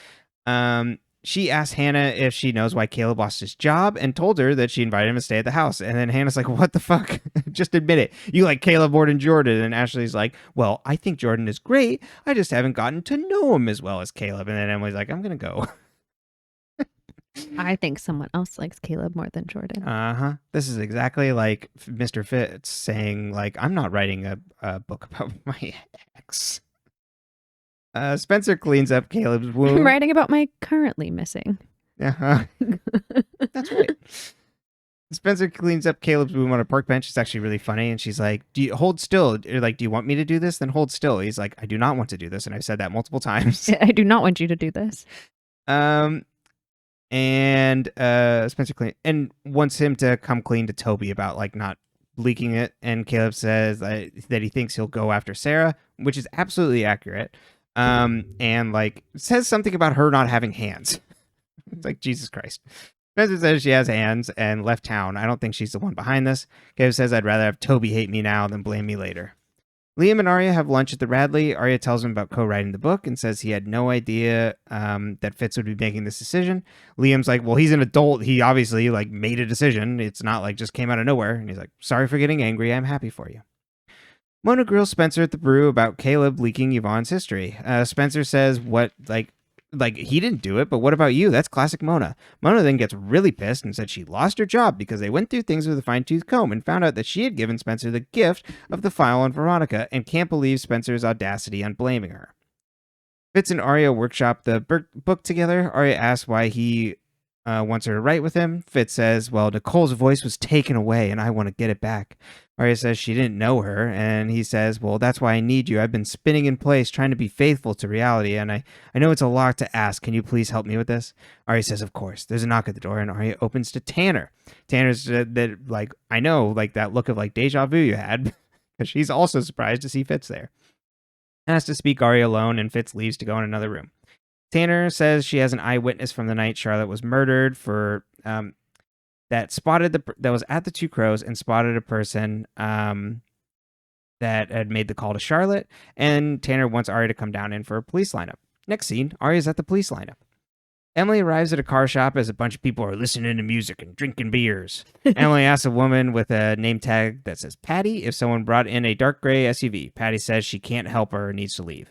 She asked Hannah if she knows why Caleb lost his job and told her that she invited him to stay at the house. And then Hannah's like, what the fuck? Just admit it. You like Caleb more than Jordan. And Ashley's like, well, I think Jordan is great. I just haven't gotten to know him as well as Caleb. And then Emily's like, I'm going to go. I think someone else likes Caleb more than Jordan. This is exactly like Mr. Fitz saying, like, I'm not writing a book about my ex. Spencer cleans up Caleb's wound. I'm writing about my currently missing. That's right. Spencer cleans up Caleb's wound on a park bench. It's actually really funny. And she's like, do you hold still? You're like, do you want me to do this? Then hold still. He's like, I do not want to do this. And I've said that multiple times. I do not want you to do this. And Spencer wants him to come clean to Toby about like not leaking it. And Caleb says that he thinks he'll go after Sarah, which is absolutely accurate. And like says something about her not having hands. It's like, Jesus Christ. Spencer says she has hands and left town. I don't think she's the one behind this. Caleb says I'd rather have Toby hate me now than blame me later. Liam and Aria have lunch at the Radley. Aria tells him about co-writing the book and says he had no idea that Fitz would be making this decision. Liam's like, well, he's an adult. He obviously like made a decision. It's not like just came out of nowhere. And he's like, sorry for getting angry. I'm happy for you. Mona grills Spencer at the brew about Caleb leaking Yvonne's history. Spencer says what like he didn't do it, but what about you? That's classic Mona. Mona then gets really pissed and said she lost her job because they went through things with a fine-tooth comb and found out that she had given Spencer the gift of the file on Veronica and can't believe Spencer's audacity on blaming her. Fitz and Aria workshop the book together. Aria asks why he wants her to write with him. Fitz says, well, Nicole's voice was taken away and I want to get it back. Aria says she didn't know her, and he says, well, that's why I need you. I've been spinning in place trying to be faithful to reality, and I know it's a lot to ask. Can you please help me with this? Aria says, of course. There's a knock at the door, and Aria opens to Tanner. Tanner's that, like, I know, like, that look of, like, deja vu you had, because she's also surprised to see Fitz there. Has to speak Aria alone, and Fitz leaves to go in another room. Tanner says she has an eyewitness from the night Charlotte was murdered that was at the Two Crows and spotted a person that had made the call to Charlotte, and Tanner wants Aria to come down in for a police lineup. Next scene, Aria's at the police lineup. Emily arrives at a car shop as a bunch of people are listening to music and drinking beers. Emily asks a woman with a name tag that says Patty if someone brought in a dark gray SUV. Patty says she can't help her and needs to leave.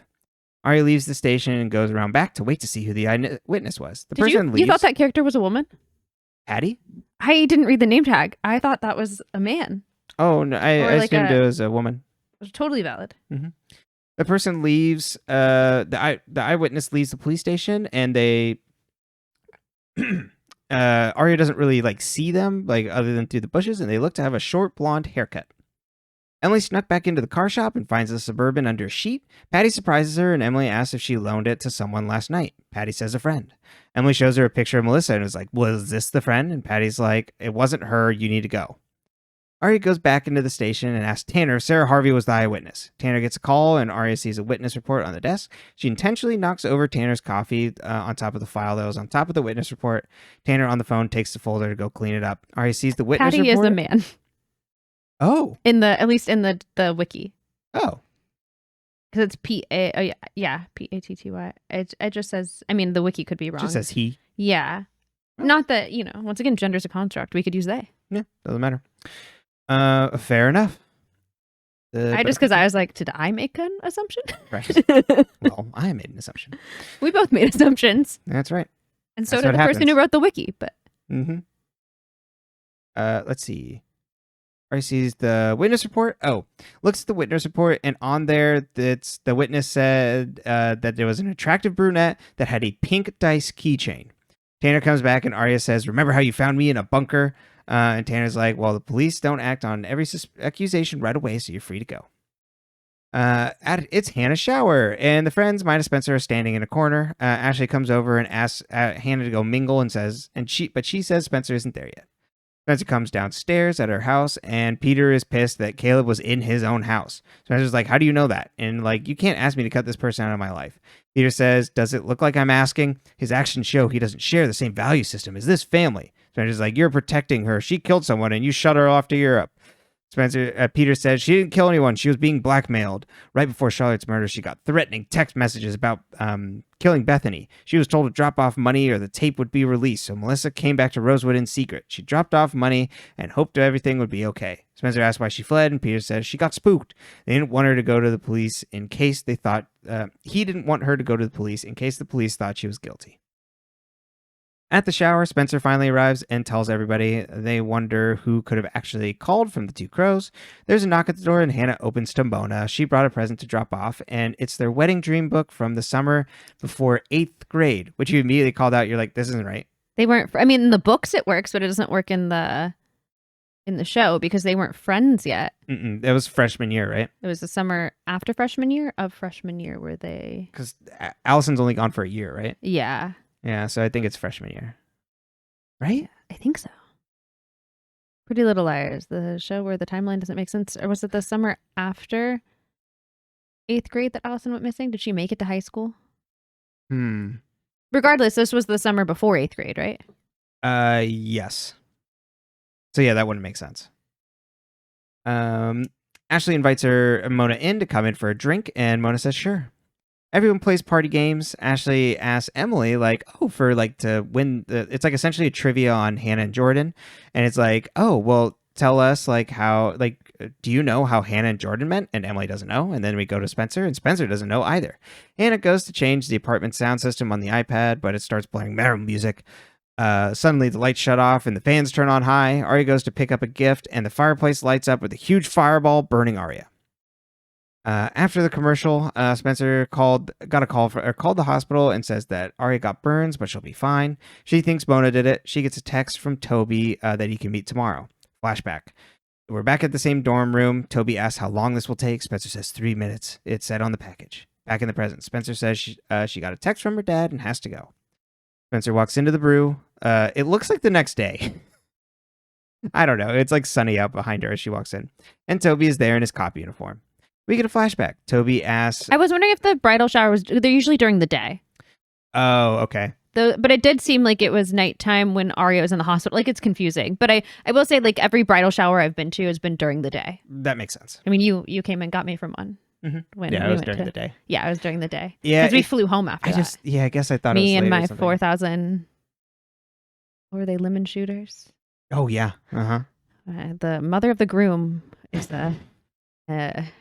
Aria leaves the station and goes around back to wait to see who the eyewitness was. The person leaves. You thought that character was a woman? Patty? I didn't read the name tag. I thought that was a man. Oh, no, I assumed it was a woman. It was totally valid. Mm-hmm. The person leaves, the eyewitness leaves the police station, and they... Aria doesn't really see them other than through the bushes, and they look to have a short blonde haircut. Emily snuck back into the car shop and finds the Suburban under a sheet. Patty surprises her, and Emily asks if she loaned it to someone last night. Patty says a friend. Emily shows her a picture of Melissa and is like, was this the friend? And Patty's like, it wasn't her, you need to go. Aria goes back into the station and asks Tanner if Sarah Harvey was the eyewitness. Tanner gets a call, and Aria sees a witness report on the desk. She intentionally knocks over Tanner's coffee on top of the file that was on top of the witness report. Tanner on the phone takes the folder to go clean it up. Aria sees the witness report. Patty is a man. Oh. At least in the wiki. Oh. Because it's P-A... Oh, yeah. P-A-T-T-Y. It just says... I mean, the wiki could be wrong. It just says he. Yeah. Oh. Not that, once again, gender's a construct. We could use they. Yeah, doesn't matter. Fair enough. Because I was like, did I make an assumption? Right. Well, I made an assumption. We both made assumptions. That's right. And so did the person who wrote the wiki, but... Mm-hmm. Let's see. Aria sees the witness report. Oh, looks at the witness report, and on there, the witness said that there was an attractive brunette that had a pink dice keychain. Tanner comes back, and Aria says, remember how you found me in a bunker? And Tanner's like, well, the police don't act on every accusation right away, so you're free to go. It's Hannah's shower, and the friends, minus Spencer, are standing in a corner. Ashley comes over and asks Hannah to go mingle but she says Spencer isn't there yet. Spencer comes downstairs at her house, and Peter is pissed that Caleb was in his own house. Spencer's like, how do you know that? And you can't ask me to cut this person out of my life. Peter says, does it look like I'm asking? His actions show he doesn't share the same value system as this family. Spencer's like, you're protecting her. She killed someone, and you shut her off to Europe. Peter says she didn't kill anyone. She was being blackmailed. Right before Charlotte's murder, she got threatening text messages about killing Bethany. She was told to drop off money or the tape would be released. So Melissa came back to Rosewood in secret. She dropped off money and hoped everything would be okay. Spencer asked why she fled, and Peter says she got spooked. They didn't want her to go to the police in case they thought he didn't want her to go to the police in case the police thought she was guilty. At the shower, Spencer finally arrives and tells everybody. They wonder who could have actually called from the Two Crows. There's a knock at the door, and Hannah opens to Mona. She brought a present to drop off, and it's their wedding dream book from the summer before 8th grade, which you immediately called out. You're like, this isn't right. They weren't... I mean, in the books it works, but it doesn't work in the show because they weren't friends yet. It was freshman year, right? It was the summer after freshman year of freshman year where they... Because Allison's only gone for a year, right? Yeah. Yeah, so I think it's freshman year. Right? I think so. Pretty Little Liars, the show where the timeline doesn't make sense. Or was it the summer after 8th grade that Allison went missing? Did she make it to high school? Regardless, this was the summer before 8th grade, right? Yes. So yeah, that wouldn't make sense. Ashley invites Mona in to come in for a drink, and Mona says sure. Everyone plays party games. Ashley asks Emily, to win it's essentially a trivia on Hannah and Jordan. And it's like, oh, well, tell us how, do you know how Hannah and Jordan met? And Emily doesn't know. And then we go to Spencer, and Spencer doesn't know either. Hannah goes to change the apartment sound system on the iPad, but it starts playing metal music. Suddenly the lights shut off and the fans turn on high. Aria goes to pick up a gift, and the fireplace lights up with a huge fireball burning Aria. After the commercial, Spencer called the hospital and says that Aria got burns, but she'll be fine. She thinks Mona did it. She gets a text from Toby that he can meet tomorrow. Flashback. We're back at the same dorm room. Toby asks how long this will take. Spencer says 3 minutes. It's said on the package. Back in the present, Spencer says she got a text from her dad and has to go. Spencer walks into the brew. It looks like the next day. I don't know. It's sunny out behind her as she walks in. And Toby is there in his cop uniform. We get a flashback. Toby asks, I was wondering if the bridal shower was, they're usually during the day. oh, okay. But it did seem like it was nighttime when Aria was in the hospital. Like, it's confusing. But I will say, like, every bridal shower I've been to has been during the day. That makes sense. I mean, you came and got me from one. Mm-hmm. Yeah, it was during the day. Yeah, it was during the day. Yeah. Because we flew home after that. I guess I thought me it was and late my or something. 4,000, what were they, lemon shooters? Oh, yeah. Uh-huh. The mother of the groom is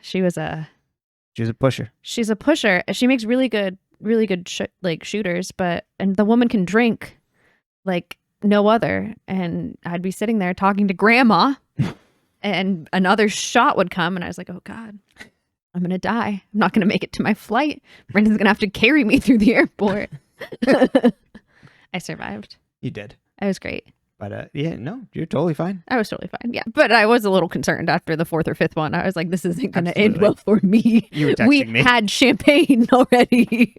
she's a pusher. She's a pusher. She makes really good shooters, and the woman can drink like no other. And I'd be sitting there talking to grandma and another shot would come and I was like, oh God, I'm going to die. I'm not going to make it to my flight. Brendan's going to have to carry me through the airport. I survived. You did. I was great. But yeah, no, you're totally fine. I was totally fine. Yeah. But I was a little concerned after the fourth or fifth one. I was like, this isn't going to end well for me. You were texting me. We had champagne already.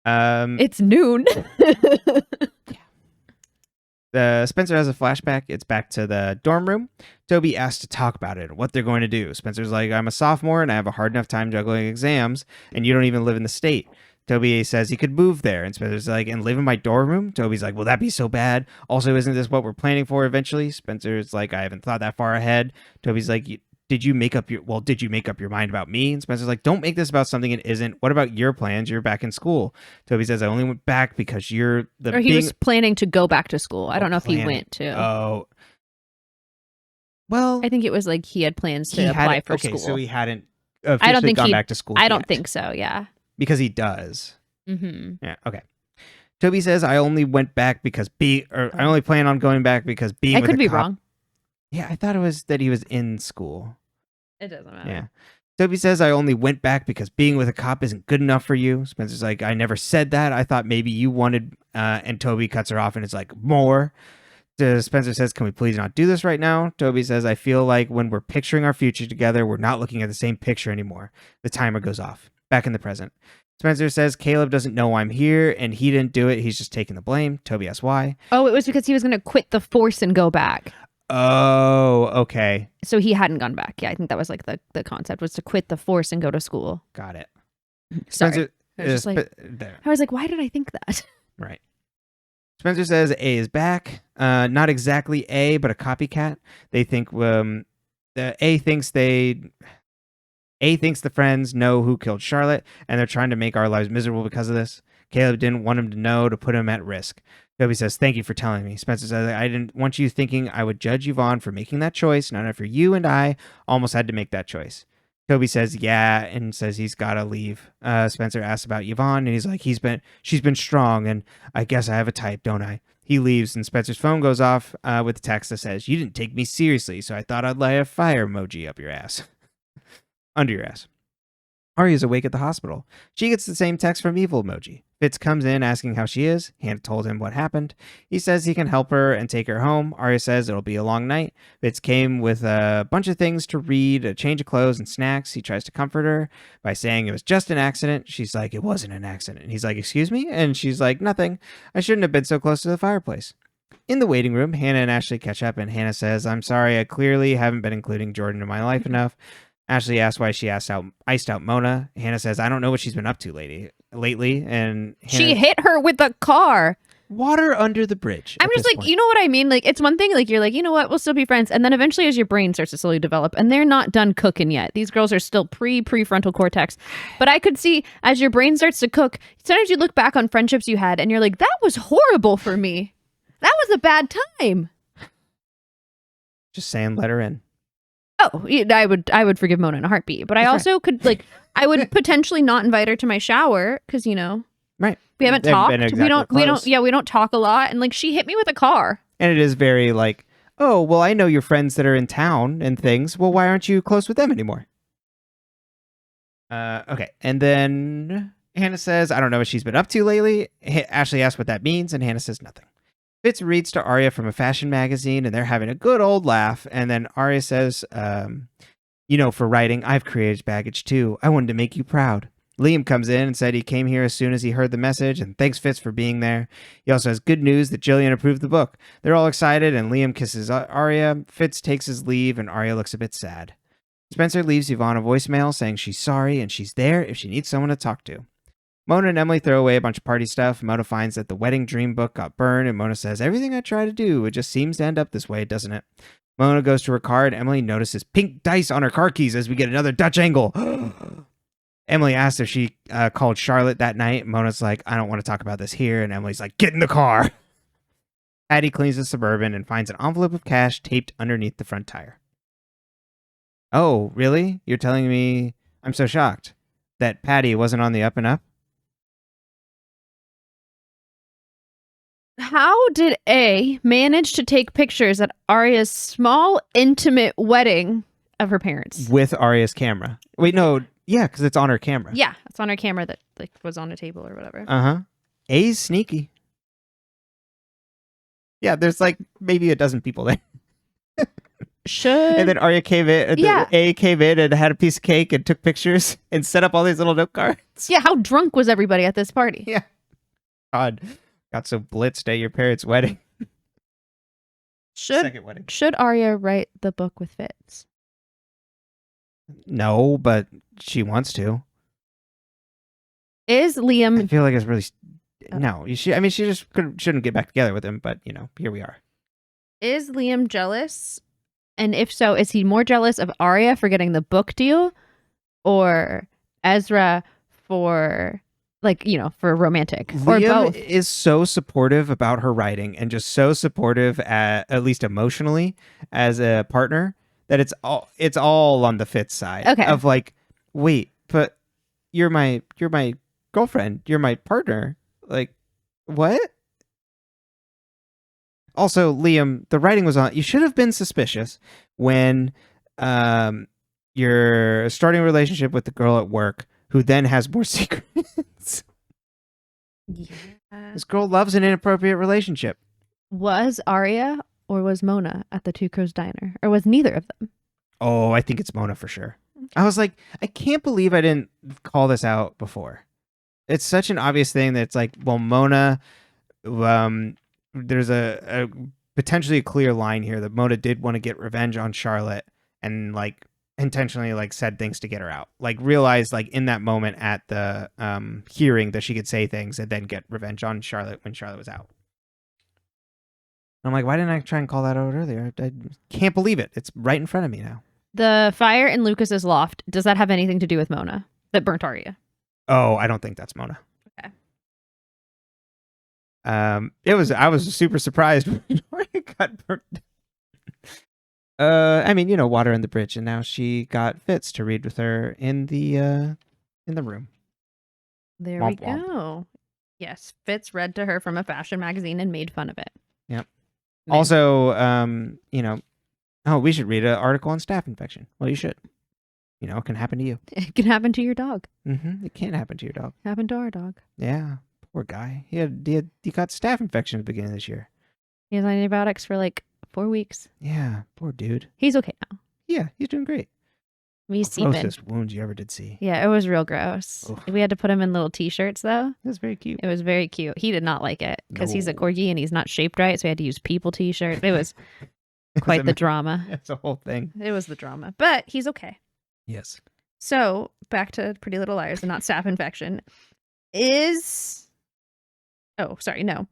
It's noon. Spencer has a flashback. It's back to the dorm room. Toby asks to talk about it, what they're going to do. Spencer's like, I'm a sophomore and I have a hard enough time juggling exams, and you don't even live in the state. Toby says he could move there, and Spencer's like, and live in my dorm room? Toby's like, will that be so bad? Also, isn't this what we're planning for eventually? Spencer's like, I haven't thought that far ahead. Toby's like, did you make up your mind about me? And Spencer's like, don't make this about something it isn't. What about your plans? You're back in school. Toby says, I only went back because you're the Or he was planning to go back to school. I don't know if he went to. Oh. Well, I think it was like he had plans to apply for school. Okay, so he hadn't officially gone back to school I don't think so, yeah. Because he does. Mm-hmm. Yeah, okay. Toby says, I only went back because I only plan on going back because being with a cop. I could be wrong. Yeah, I thought it was that he was in school. It doesn't matter. Yeah. Toby says, I only went back because being with a cop isn't good enough for you. Spencer's like, I never said that. I thought maybe you wanted, and Toby cuts her off and it's like, more. Spencer says, can we please not do this right now? Toby says, I feel like when we're picturing our future together, we're not looking at the same picture anymore. The timer goes off. Back in the present. Spencer says, Caleb doesn't know I'm here and he didn't do it. He's just taking the blame. Toby asks why. Oh, it was because he was going to quit the force and go back. Oh, okay. So he hadn't gone back. Yeah, I think that was like the concept was to quit the force and go to school. Got it. Sorry. I was like, why did I think that? Right. Spencer says A is back. Not exactly A, but a copycat. They think A thinks the friends know who killed Charlotte, and they're trying to make our lives miserable because of this. Caleb didn't want him to know to put him at risk. Toby says, thank you for telling me. Spencer says, I didn't want you thinking I would judge Yvonne for making that choice, not after you and I almost had to make that choice. Toby says, yeah, and says he's got to leave. Spencer asks about Yvonne, and he's like, she's been strong, and I guess I have a type, don't I? He leaves, and Spencer's phone goes off with a text that says, you didn't take me seriously, so I thought I'd light a fire emoji up your ass. Under your ass. Aria's awake at the hospital. She gets the same text from Evil emoji. Fitz comes in asking how she is. Hannah told him what happened. He says he can help her and take her home. Aria says it'll be a long night. Fitz came with a bunch of things to read, a change of clothes and snacks. He tries to comfort her by saying it was just an accident. She's like, it wasn't an accident. And he's like, excuse me? And she's like, nothing. I shouldn't have been so close to the fireplace. In the waiting room, Hannah and Ashley catch up, and Hannah says, I'm sorry, I clearly haven't been including Jordan in my life enough. Ashley asks why she iced out Mona. Hannah says, I don't know what she's been up to lately. And she hit her with a car. Water under the bridge. I'm just like, point. You know what I mean? Like, it's one thing, like, you're like, you know what, we'll still be friends. And then eventually as your brain starts to slowly develop, and they're not done cooking yet. These girls are still prefrontal cortex. But I could see as your brain starts to cook, sometimes you look back on friendships you had and you're like, that was horrible for me. That was a bad time. Just saying, let her in. Oh, I would forgive Mona in a heartbeat, but I also could I would potentially not invite her to my shower because right, we haven't talked. We don't talk a lot, and like she hit me with a car. And it is very like, oh well, I know your friends that are in town and things. Well, why aren't you close with them anymore? Okay, and then Hannah says, I don't know what she's been up to lately. Ashley asks what that means, and Hannah says nothing. Fitz reads to Aria from a fashion magazine, and they're having a good old laugh. And then Aria says, for writing, I've created baggage too. I wanted to make you proud. Liam comes in and said he came here as soon as he heard the message, and thanks Fitz for being there. He also has good news that Jillian approved the book. They're all excited, and Liam kisses Aria. Fitz takes his leave, and Aria looks a bit sad. Spencer leaves Yvonne a voicemail saying she's sorry and she's there if she needs someone to talk to. Mona and Emily throw away a bunch of party stuff. Mona finds that the wedding dream book got burned, and Mona says, everything I try to do, it just seems to end up this way, doesn't it? Mona goes to her car, and Emily notices pink dice on her car keys as we get another Dutch angle. Emily asks if she called Charlotte that night. Mona's like, I don't want to talk about this here. And Emily's like, get in the car. Patty cleans the Suburban and finds an envelope of cash taped underneath the front tire. Oh, really? You're telling me? I'm so shocked that Patty wasn't on the up and up? How did A manage to take pictures at Aria's small, intimate wedding of her parents? With Aria's camera. Wait, no. Yeah, because it's on her camera. Yeah, it's on her camera that like was on a table or whatever. Uh-huh. A's sneaky. Yeah, there's like maybe a dozen people there. And then Aria came in. Yeah. A came in and had a piece of cake and took pictures and set up all these little note cards. Yeah, how drunk was everybody at this party? Yeah. God. Got so blitzed at your parents' wedding. Second wedding. Should Aria write the book with Fitz? No, but she wants to. Is Liam... I feel like it's really... No, she just shouldn't get back together with him, but, here we are. Is Liam jealous? And if so, is he more jealous of Aria for getting the book deal or Ezra for... for romantic, or Liam both? Is so supportive about her writing and just so supportive at least emotionally as a partner that it's all on the Fitz side. Okay. Of like, wait, but you're my girlfriend, you're my partner. Like, what? Also, Liam, the writing was on. You should have been suspicious when you're starting a relationship with the girl at work who then has more secrets. Yeah. This girl loves an inappropriate relationship. Was Aria or was Mona at the Two Crows Diner? Or was neither of them? Oh, I think it's Mona for sure. I was like, I can't believe I didn't call this out before. It's such an obvious thing that it's like, well, Mona, there's a potentially a clear line here that Mona did want to get revenge on Charlotte and like intentionally like said things to get her out. Like realized like in that moment at the hearing that she could say things and then get revenge on Charlotte when Charlotte was out. I'm like, why didn't I try and call that out earlier? I can't believe it. It's right in front of me now. The fire in Lucas's loft, does that have anything to do with Mona that burnt Aria? Oh, I don't think that's Mona. Okay. I was super surprised when Aria got burnt. Water in the bridge, and now she got Fitz to read with her in the room. There we go. Yes, Fitz read to her from a fashion magazine and made fun of it. Yep. Nice. Also, we should read an article on staph infection. Well, you should. It can happen to you. It can happen to your dog. Mm-hmm. It can happen to your dog. Happened to our dog. Yeah, poor guy. He got staph infection at the beginning of this year. He has antibiotics for like 4 weeks. Yeah, poor dude. He's okay now. Yeah, he's doing great. He's Grossest wounds you ever did see. Yeah, it was real gross. Oof. We had to put him in little t-shirts though. It was very cute. It was very cute. He did not like it because he's a No. corgi and he's not shaped right, so we had to use people t-shirts. It was quite the drama. It's a whole thing. It was the drama, but he's okay. Yes. So back to Pretty Little Liars and not staph infection. No.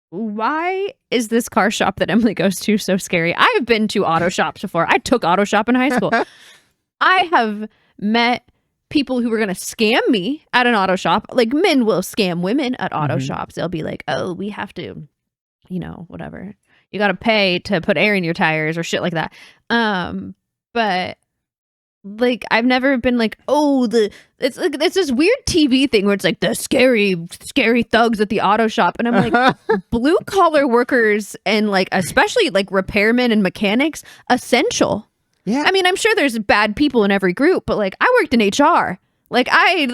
Why is this car shop that Emily goes to so scary? I've been to auto shops before. I took auto shop in high school. I have met people who were going to scam me at an auto shop. Like men will scam women at auto shops. They'll be like, oh, we have to, whatever. You got to pay to put air in your tires or shit like that. But like, I've never been like, oh, it's this weird TV thing where it's like the scary thugs at the auto shop. And I'm like, blue collar workers and like, especially like repairmen and mechanics, essential. Yeah. I mean, I'm sure there's bad people in every group, but like I worked in HR. Like I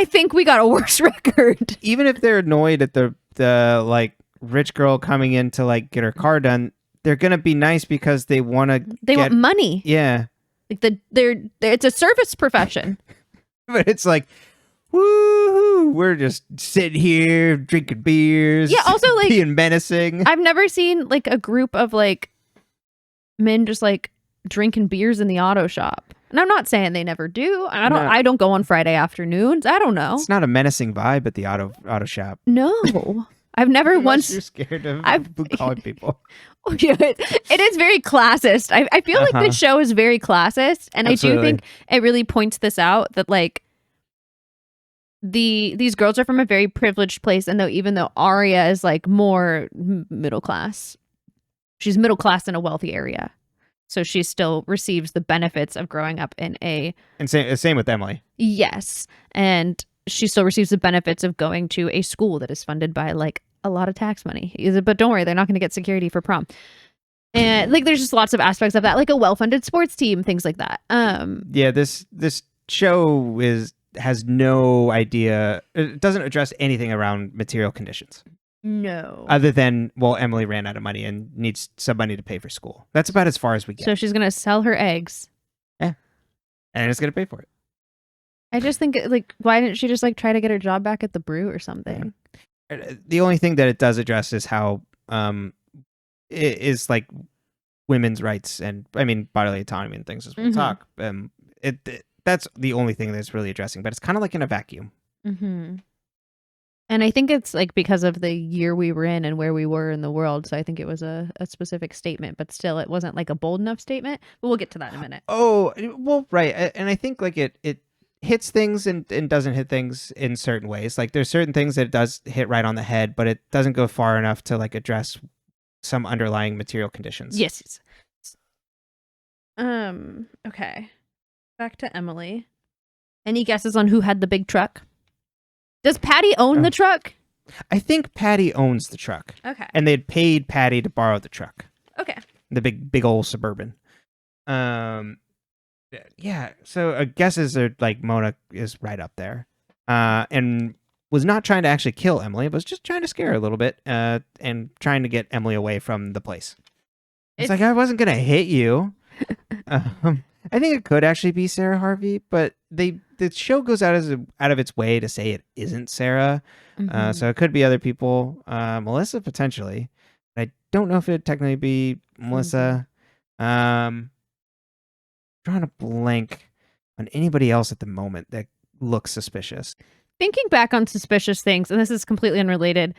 think we got a worse record. Even if they're annoyed at the like rich girl coming in to like get her car done, they're going to be nice because they want money. Yeah. Like it's a service profession. But it's like, woo, we're just sitting here drinking beers. Yeah, also like being menacing. I've never seen like a group of like men just like drinking beers in the auto shop. And I'm not saying they never do. I No. don't go on Friday afternoons. I don't know. It's not a menacing vibe at the auto shop. No. I've never Unless once. you're scared of blue collar people. Yeah, it is very classist. I feel like this show is very classist, and Absolutely. I do think it really points this out that like these girls are from a very privileged place, and even though Aria is like more middle class, she's middle class in a wealthy area, so she still receives the benefits of growing up in a. And same with Emily. Yes, and she still receives the benefits of going to a school that is funded by like a lot of tax money. But don't worry, they're not going to get security for prom. And like there's just lots of aspects of that, like a well-funded sports team, things like that. Yeah, this show has no idea. It doesn't address anything around material conditions. No. Other than, well, Emily ran out of money and needs some money to pay for school. That's about as far as we get. So she's going to sell her eggs. Yeah. And it's going to pay for it. I just think like why didn't she just like try to get her job back at the brew or something? Yeah. The only thing that it does address is how it is like women's rights and I mean bodily autonomy and things as we'll talk. That's the only thing that's really addressing, but it's kind of like in a vacuum. Mm-hmm. And I think it's like because of the year we were in and where we were in the world. So I think it was a specific statement, but still it wasn't like a bold enough statement. But we'll get to that in a minute. Oh, well, right. And I think like it hits things and doesn't hit things in certain ways. Like there's certain things that it does hit right on the head, but it doesn't go far enough to like address some underlying material conditions. Yes. Okay. Back to Emily. Any guesses on who had the big truck? Does Patty own the truck? I think Patty owns the truck. Okay. And they'd paid Patty to borrow the truck. Okay. The big old Suburban. Yeah, so guesses are like Mona is right up there. And was not trying to actually kill Emily, but was just trying to scare her a little bit and trying to get Emily away from the place. It's like, I wasn't going to hit you. I think it could actually be Sarah Harvey, but the show goes out of its way to say it isn't Sarah. Mm-hmm. So it could be other people. Melissa, potentially. I don't know if it'd technically be Melissa. Drawing a blank on anybody else at the moment that looks suspicious. Thinking back on suspicious things, and this is completely unrelated,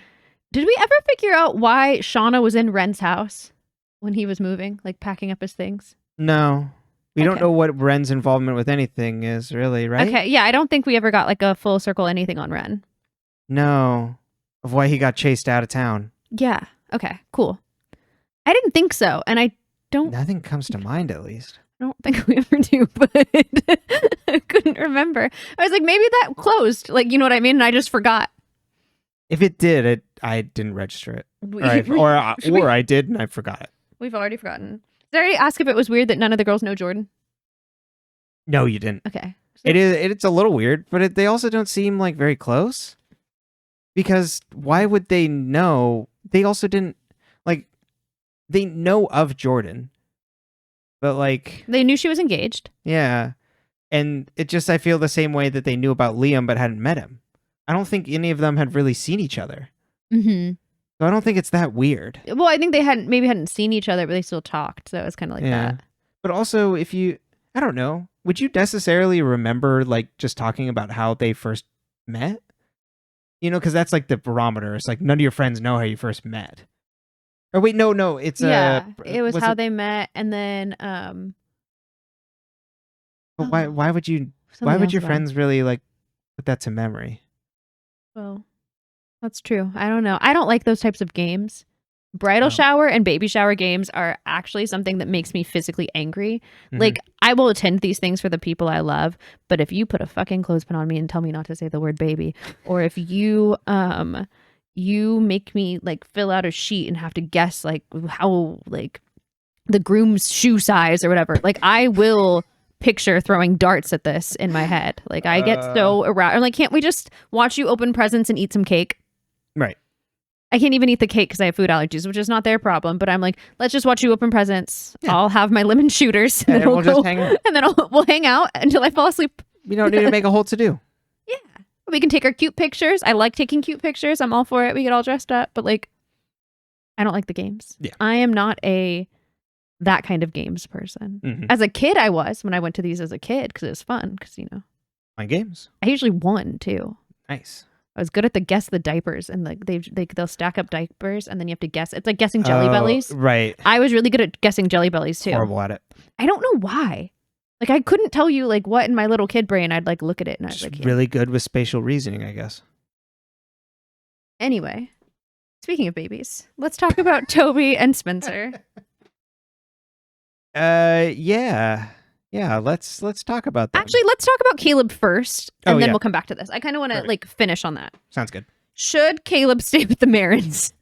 did we ever figure out why Shauna was in Ren's house when he was moving, like packing up his things? No. We don't know what Ren's involvement with anything is, really, right? Okay, yeah, I don't think we ever got like a full circle anything on Ren. No. Of why he got chased out of town. Yeah. Okay, cool. I didn't think so, and I don't... Nothing comes to mind, at least. I don't think we ever do, but I couldn't remember. I was like, maybe that closed. Like, you know what I mean? And I just forgot. If it did, I didn't register it. Or I did and I forgot it. We've already forgotten. Did I already ask if it was weird that none of the girls know Jordan? No, you didn't. Okay. It's a little weird, but they also don't seem like very close. Because why would they know? They also didn't, like, they know of Jordan. But, like... They knew she was engaged. Yeah. And it just, I feel the same way that they knew about Liam but hadn't met him. I don't think any of them had really seen each other. Mm-hmm. So I don't think it's that weird. Well, I think they hadn't seen each other, but they still talked. So it was kind of like that. But also, if you... I don't know. Would you necessarily remember, like, just talking about how they first met? You know, because that's, like, the barometer. It's like, none of your friends know how you first met. Or wait, no, it's it was how they met, and then But why would your friends really like put that to memory? Well, that's true. I don't know. I don't like those types of games. Bridal shower and baby shower games are actually something that makes me physically angry. Mm-hmm. Like, I will attend these things for the people I love, but if you put a fucking clothespin on me and tell me not to say the word baby, or if you make me like fill out a sheet and have to guess like how like the groom's shoe size or whatever, like I will picture throwing darts at this in my head. Like I get so aroused. I'm like, can't we just watch you open presents and eat some cake? Right. I can't even eat the cake because I have food allergies, which is not their problem. But I'm like, let's just watch you open presents. Yeah. I'll have my lemon shooters, and then we'll just hang out. And then we'll hang out until I fall asleep. We don't need to make a whole to-do. Yeah. We can take our cute pictures. I like taking cute pictures. I'm all for it. We get all dressed up. But like, I don't like the games. Yeah. I am not a that kind of games person. Mhm. As a kid, I was when I went to these as a kid because it was fun. Because Playing games. I usually won too. Nice. I was good at the guess the diapers, and like they'll stack up diapers, and then you have to guess. It's like guessing Jelly Bellies. Right. I was really good at guessing Jelly Bellies too. Horrible at it. I don't know why. Like I couldn't tell you like what in my little kid brain. I'd like look at it and I'd Just like really good with spatial reasoning, I guess. Anyway, speaking of babies, let's talk about Toby and Spencer. Yeah. Let's talk about that. Actually, let's talk about Caleb first, and then yeah. we'll come back to this. I kind of want to Perfect. like finish on that. Sounds good. Should Caleb stay with the Marins?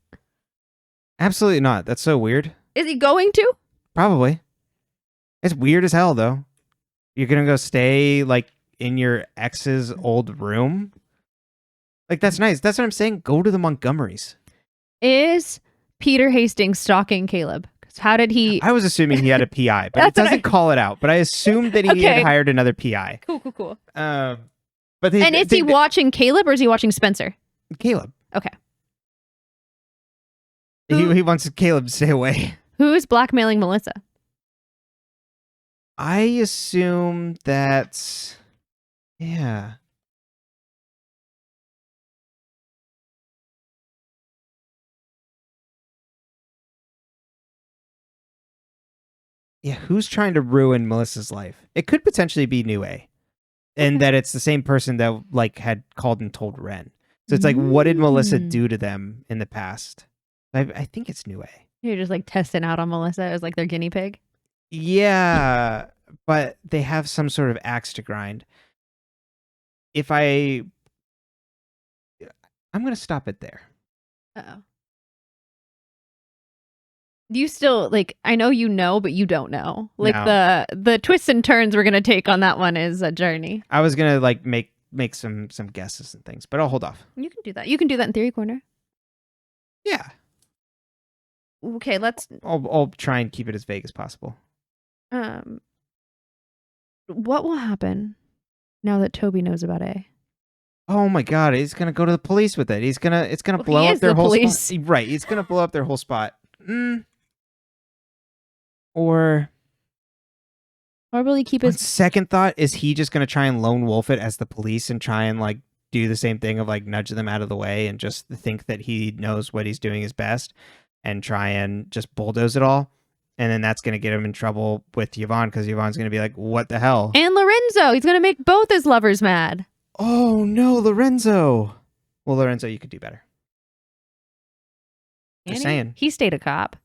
Absolutely not. That's so weird. Is he going to? Probably. It's weird as hell, though. You're gonna go stay like in your ex's old room. Like that's nice. That's what I'm saying. Go to the Montgomerys. Is Peter Hastings stalking Caleb? How did he? I was assuming he had a PI, but it That's what doesn't call it out. But I assumed that he Okay. had hired another PI. Cool. But And is he watching Caleb or is he watching Spencer? Caleb? Okay. He wants Caleb to stay away. Who is blackmailing Melissa? I assume that's yeah. Yeah, who's trying to ruin Melissa's life? It could potentially be New A. And Okay. that it's the same person that like had called and told Ren. So it's like, what did Melissa do to them in the past? I think it's New A. You're just like testing out on Melissa as like their guinea pig. Yeah, but they have some sort of axe to grind. I'm going to stop it there. Uh-oh. You still like I know you know, but you don't know. Like No. the twists and turns we're gonna take on that one is a journey. I was going to like make some guesses and things, but I'll hold off. You can do that. You can do that in Theory Corner. Yeah. Okay, let's I'll try and keep it as vague as possible. what will happen now that Toby knows about A? Oh my god, he's gonna go to the police with it. It's gonna Well, blow he up is their the whole police. spot. Right, he's gonna blow up their whole spot. Or Or will he keep on his second thought, is he just gonna try and lone wolf it as the police and try and like do the same thing of like nudge them out of the way and just think that he knows what he's doing is best and try and just bulldoze it all? And then that's gonna get him in trouble with Yvonne because Yvonne's gonna be like, what the hell? and Lorenzo? He's gonna make both his lovers mad. Oh no, Lorenzo. Well, Lorenzo, you could do better. Just saying. He stayed a cop.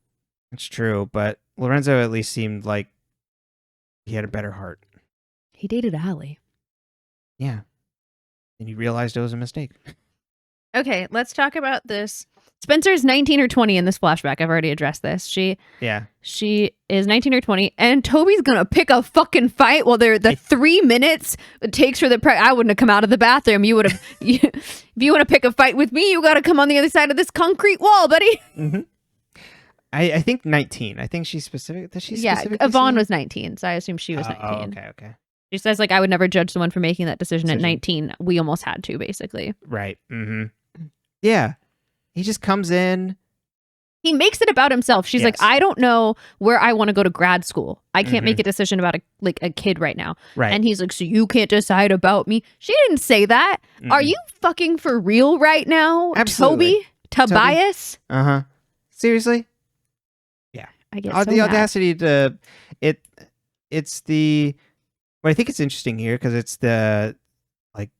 It's true, but Lorenzo at least seemed like he had a better heart. He dated Allie. Yeah. And he realized it was a mistake. Okay, let's talk about this. Spencer's 19 or 20 in this flashback. I've already addressed this. She is 19 or 20, and Toby's gonna pick a fucking fight while they're the 3 minutes it takes for the I wouldn't have come out of the bathroom. You would have. If you want to pick a fight with me, you got to come on the other side of this concrete wall, buddy. Mm-hmm. I think 19. I think she's specific. Does she Yeah, specifically Yvonne say? was 19, so I assume she was 19. Okay. She says like I would never judge someone for making that decision at 19. We almost had to, basically. Right. Mm-hmm. Yeah. He just comes in. He makes it about himself. She's like, Yes. I don't know where I want to go to grad school. I can't make a decision about a kid right now. Right. And he's like, so you can't decide about me. She didn't say that. Are you fucking for real right now? Absolutely. Tobias? Uh-huh. Seriously? Yeah. I get The audacity to it's the what I think it's interesting here because it's the like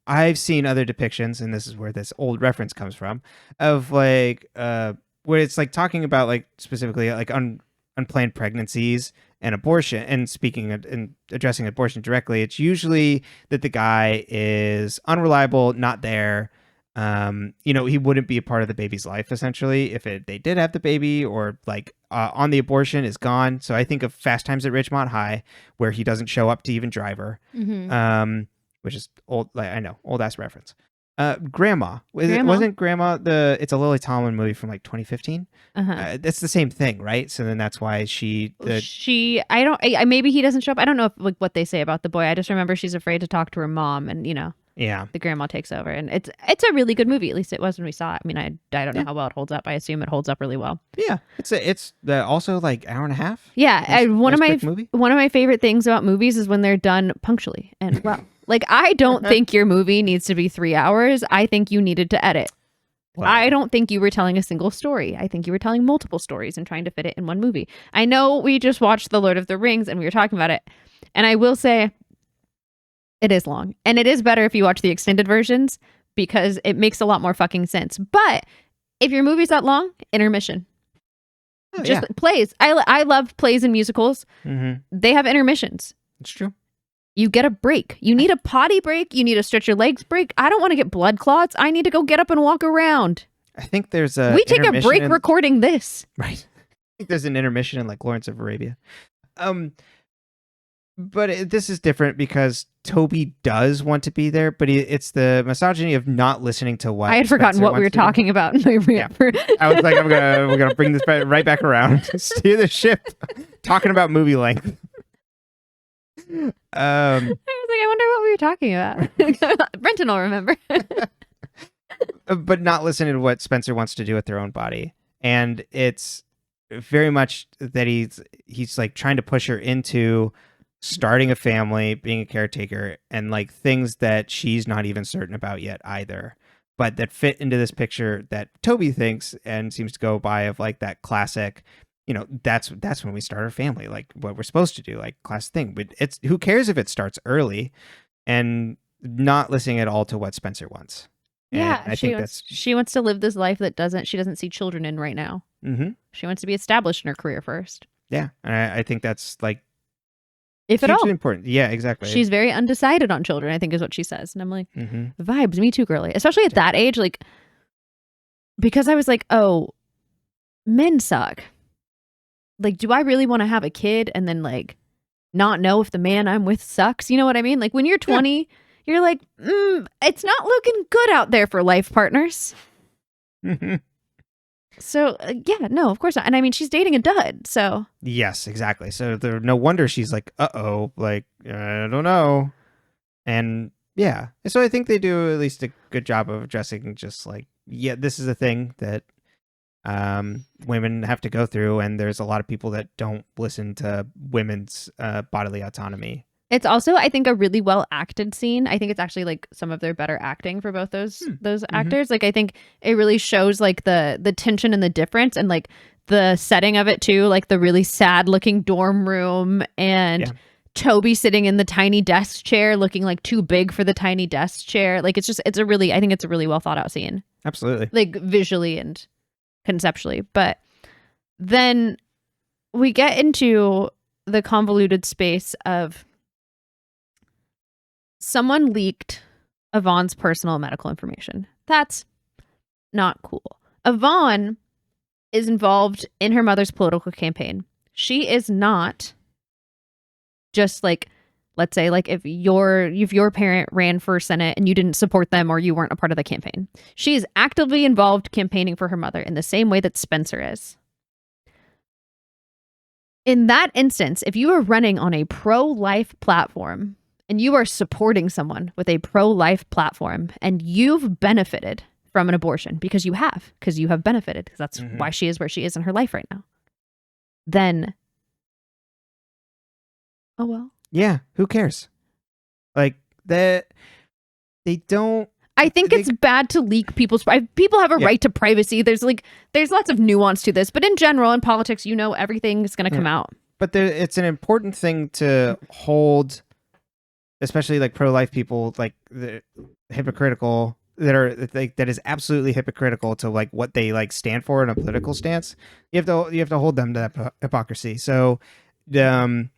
I've seen other depictions, and this is where this old reference comes from, of like where it's like talking about like specifically like unplanned pregnancies and abortion, and speaking and addressing abortion directly. It's usually that the guy is unreliable, not there. He wouldn't be a part of the baby's life essentially if they did have the baby, or like on the abortion is gone. So I think of Fast Times at Ridgemont High, where he doesn't show up to even drive her, which is old. Like I know, old ass reference. Grandma. Wasn't Grandma it's a Lily Tomlin movie from like 2015? That's the same thing, right? So then that's why maybe he doesn't show up. I don't know if, like what they say about the boy. I just remember she's afraid to talk to her mom, and Yeah. the grandma takes over, and it's a really good movie. At least it was when we saw it. I mean, I don't know how well it holds up. I assume it holds up really well. Yeah. It's also like hour and a half. Yeah, one of quick movie. my favorite things about movies is when they're done punctually and well. Like, I don't think your movie needs to be 3 hours. I think you needed to edit. Wow. I don't think you were telling a single story. I think you were telling multiple stories and trying to fit it in one movie. I know we just watched The Lord of the Rings and we were talking about it. And I will say it is long. And it is better if you watch the extended versions because it makes a lot more fucking sense. But if your movie's that long, intermission. Plays. I love plays and musicals. Mm-hmm. They have intermissions. It's true. You get a break. You need a potty break. You need to stretch your legs break. I don't want to get blood clots. I need to go get up and walk around. I think there's a... We take a break recording this. Right. I think there's an intermission in like Lawrence of Arabia. But this is different because Toby does want to be there, but it's the misogyny of not listening to what... I had forgotten what we were talking about. Yeah. I was like, we're gonna bring this right back around. Steer the ship. Talking about movie length. I was like, I wonder what we were talking about. Brenton will remember. But not listening to what Spencer wants to do with their own body. And it's very much that he's like trying to push her into starting a family, being a caretaker, and like things that she's not even certain about yet either, but that fit into this picture that Toby thinks and seems to go by of like that classic, that's when we start our family, like what we're supposed to do, like class thing. But it's, who cares if it starts early, and not listening at all to what Spencer wants. Yeah, I think she wants to live this life that she doesn't see children in right now. Mm-hmm. She wants to be established in her career first. Yeah, and I think that's like, if at all, important. Yeah, exactly. She's very undecided on children, I think is what she says. And I'm like, vibes, me too, girly. Especially at that age, like, because I was like, oh, men suck. Like, do I really want to have a kid and then like not know if the man I'm with sucks? You know what I mean? Like when you're 20, you're like, it's not looking good out there for life partners. So, no, of course not. And I mean, she's dating a dud, so. Yes, exactly. So, no wonder she's like, uh-oh, like, I don't know. And, yeah. So, I think they do at least a good job of addressing just like, this is a thing that women have to go through, and there's a lot of people that don't listen to women's bodily autonomy. It's also, I think, a really well acted scene. I think it's actually like some of their better acting for both those actors. Like, I think it really shows like the tension and the difference, and like the setting of it too, like the really sad looking dorm room and Toby sitting in the tiny desk chair looking like too big for the tiny desk chair. Like I think it's a really well thought out scene. Absolutely. Like visually and conceptually. But then we get into the convoluted space of someone leaked Yvonne's personal medical information. That's not cool. Yvonne is involved in her mother's political campaign. She is not just like, let's say, like if your parent ran for Senate and you didn't support them or you weren't a part of the campaign. She is actively involved campaigning for her mother in the same way that Spencer is. In that instance, if you are running on a pro-life platform and you are supporting someone with a pro-life platform and you've benefited from an abortion because you have benefited, because that's why she is where she is in her life right now, then, oh well. Yeah, who cares? Like, they don't... I think it's bad to leak people's... People have a right to privacy. There's lots of nuance to this, but in general, in politics, everything is going to come out. But it's an important thing to hold, especially like pro-life people, like the hypocritical, that is absolutely hypocritical to like what they like stand for in a political stance. You have to hold them to that hypocrisy. So, the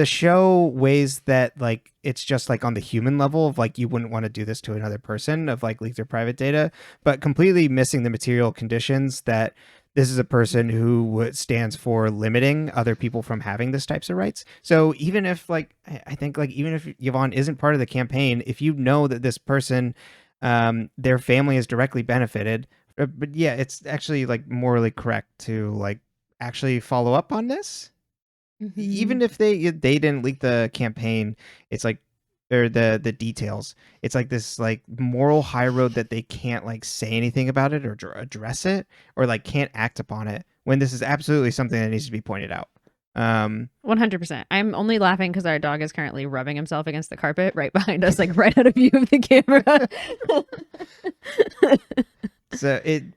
show weighs that like it's just like on the human level of like you wouldn't want to do this to another person, of like leak their private data, but completely missing the material conditions that this is a person who stands for limiting other people from having this types of rights. So even if like, I think like even if Yvonne isn't part of the campaign, if you know that this person, their family is directly benefited, but yeah, it's actually like morally correct to like actually follow up on this. Even if they didn't leak the campaign, it's like or the details. It's like this like moral high road that they can't like say anything about it or address it or like can't act upon it when this is absolutely something that needs to be pointed out. 100%. I'm only laughing because our dog is currently rubbing himself against the carpet right behind us, like right out of view of the camera.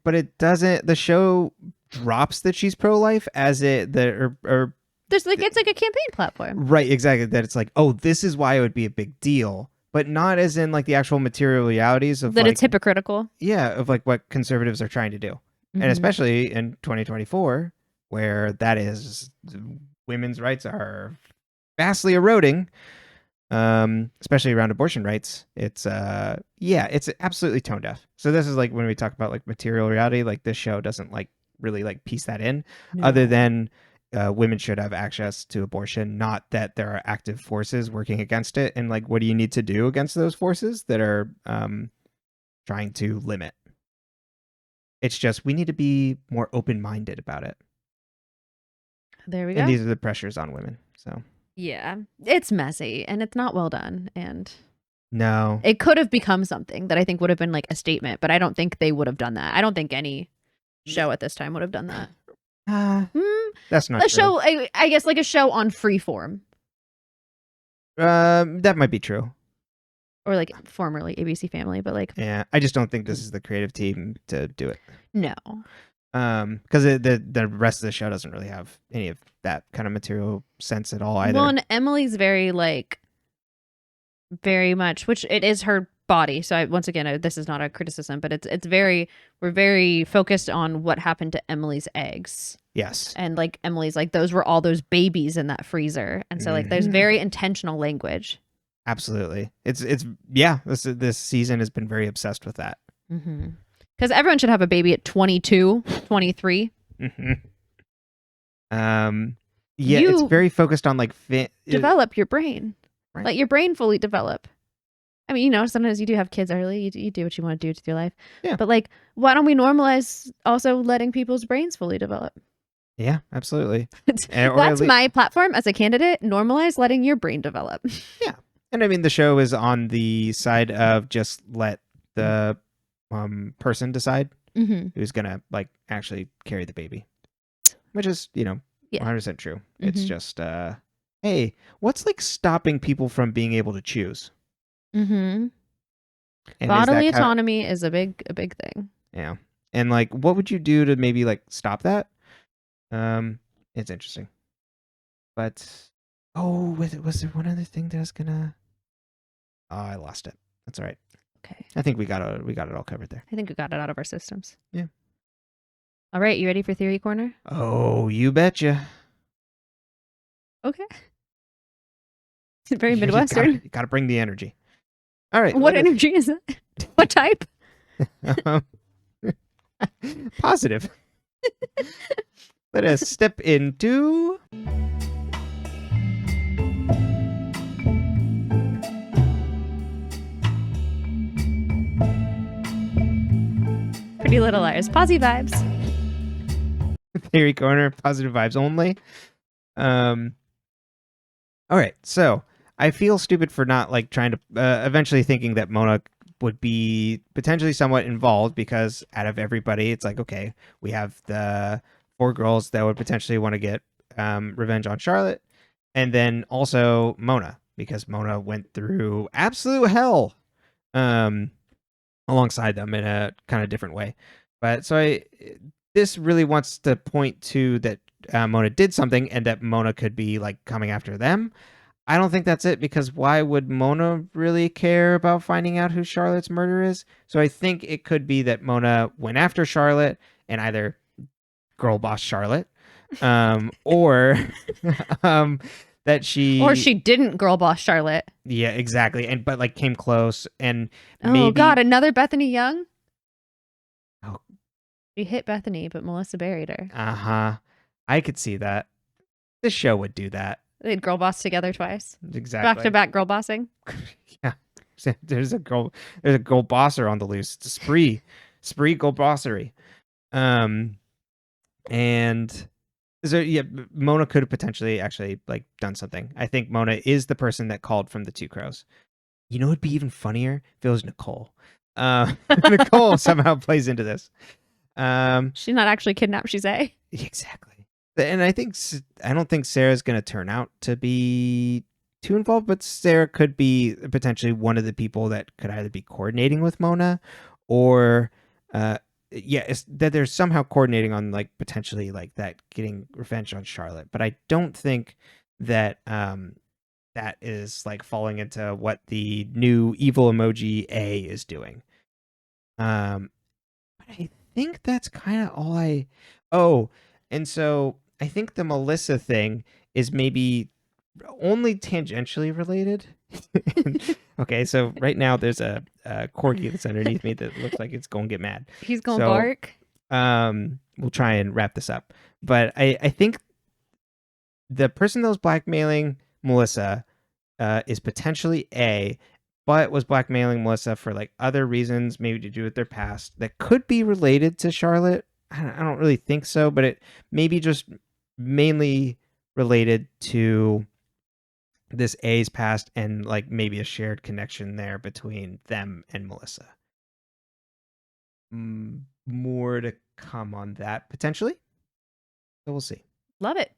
But it doesn't. The show drops that she's pro-life as There's like it's like a campaign platform. Right, exactly. That it's like, oh, this is why it would be a big deal, but not as in like the actual material realities of that like, it's hypocritical. Yeah, of like what conservatives are trying to do, and especially in 2024, where that is women's rights are vastly eroding, especially around abortion rights. It's it's absolutely tone deaf. So this is like when we talk about like material reality, like this show doesn't like really like piece that in, other than women should have access to abortion, not that there are active forces working against it. And like, what do you need to do against those forces that are trying to limit? It's just, we need to be more open-minded about it. There we go. And these are the pressures on women. So yeah, it's messy and it's not well done. And no, it could have become something that I think would have been like a statement, but I don't think they would have done that. I don't think any show at this time would have done that. That's not a true. show. I guess like a show on Freeform. That might be true. Or like formerly ABC Family, but like I just don't think this is the creative team to do it. No. Because the rest of the show doesn't really have any of that kind of material sense at all either. Well, and Emily's very much, which it is her body. So once again, this is not a criticism, but we're very focused on what happened to Emily's eggs. Yes. And like Emily's like, those were all those babies in that freezer. And so like there's very intentional language. Absolutely. This season has been very obsessed with that. Because everyone should have a baby at 22, 23. It's very focused on like develop your brain. Right. Let your brain fully develop. I mean, sometimes you do have kids early. You do what you want to do with your life. Yeah. But like, why don't we normalize also letting people's brains fully develop? Yeah, absolutely. That's my platform as a candidate. Normalize letting your brain develop. Yeah. And I mean, the show is on the side of just let the person decide who's going to like actually carry the baby, which is, 100% true. It's just, hey, what's like stopping people from being able to choose? And bodily autonomy is a big thing. Yeah. And like, what would you do to maybe like stop that? It's interesting. But was there one other thing that I was gonna? Oh, I lost it. That's all right. Okay. I think we got it all covered there. I think we got it out of our systems. Yeah. All right, you ready for Theory Corner? Oh, you betcha. Okay. It's very Midwestern. You gotta bring the energy. All right. What energy is that? What type? Positive. Let us step into Pretty Little Liars. Posy vibes. Theory Corner. Positive vibes only. All right. So I feel stupid for not like trying to eventually thinking that Mona would be potentially somewhat involved, because out of everybody, it's like, okay, we have the 4 girls that would potentially want to get revenge on Charlotte, and then also Mona, because Mona went through absolute hell alongside them in a kind of different way. But so this really wants to point to that Mona did something, and that Mona could be like coming after them. I don't think that's it, because why would Mona really care about finding out who Charlotte's murderer is? So I think it could be that Mona went after Charlotte and either girl boss Charlotte, or that she... Or she didn't girl boss Charlotte. Yeah, exactly. But like came close, and oh God, another Bethany Young? Oh. She hit Bethany, but Melissa buried her. Uh-huh. I could see that. This show would do that. They'd girl boss together twice. Exactly. Back to back girl bossing. Yeah. There's a girl bosser on the loose. It's a spree girl bossery. And so yeah, Mona could have potentially actually like done something. I think Mona is the person that called from the 2 crows. You know, it'd be even funnier if it was Nicole. Nicole somehow plays into this. She's not actually kidnapped, she's A. Exactly. And I don't think Sarah's going to turn out to be too involved, but Sarah could be potentially one of the people that could either be coordinating with Mona or, that they're somehow coordinating on like potentially like that getting revenge on Charlotte. But I don't think that that is like falling into what the new evil emoji A is doing. But I think that's kind of all and so I think the Melissa thing is maybe only tangentially related. Okay, so right now there's a corgi that's underneath me that looks like it's going to get mad. He's going to bark. We'll try and wrap this up. But I think the person that was blackmailing Melissa is potentially A, but was blackmailing Melissa for like other reasons, maybe to do with their past that could be related to Charlotte. I don't really think so, but it maybe just mainly related to this A's past and like maybe a shared connection there between them and Melissa. More to come on that potentially. So we'll see. Love it.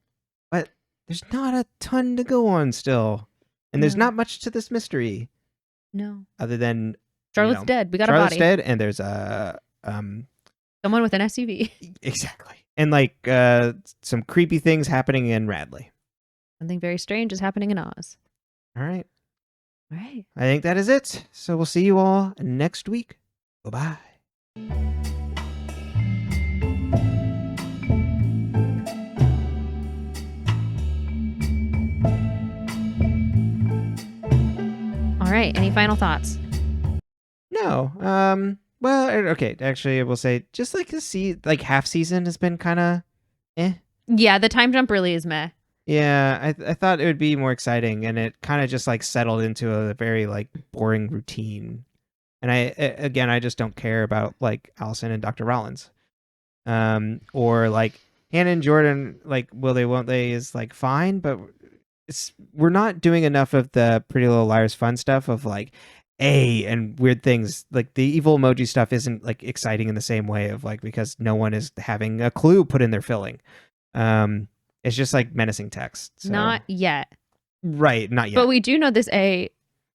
But there's not a ton to go on still. And there's not much to this mystery. No. Other than Charlotte's dead. We got Charlotte's a body. Dead, and there's a someone with an SUV. Exactly. And like some creepy things happening in Radley. Something very strange is happening in Oz. All right. All right. I think that is it. So we'll see you all next week. Bye-bye. All right. Any final thoughts? No. Well, okay. Actually, I will say just like the half season has been kind of Yeah, the time jump really is meh. Yeah, I thought it would be more exciting, and it kind of just like settled into a very like boring routine. And I just don't care about like Allison and Dr. Rollins, or like Hannah and Jordan. Like, will they, won't they is like fine, but we're not doing enough of the Pretty Little Liars fun stuff of like and weird things. Like the evil emoji stuff isn't like exciting in the same way of like because no one is having a clue put in their filling. It's just like menacing text. So. Not yet. Right, not yet. But we do know this A,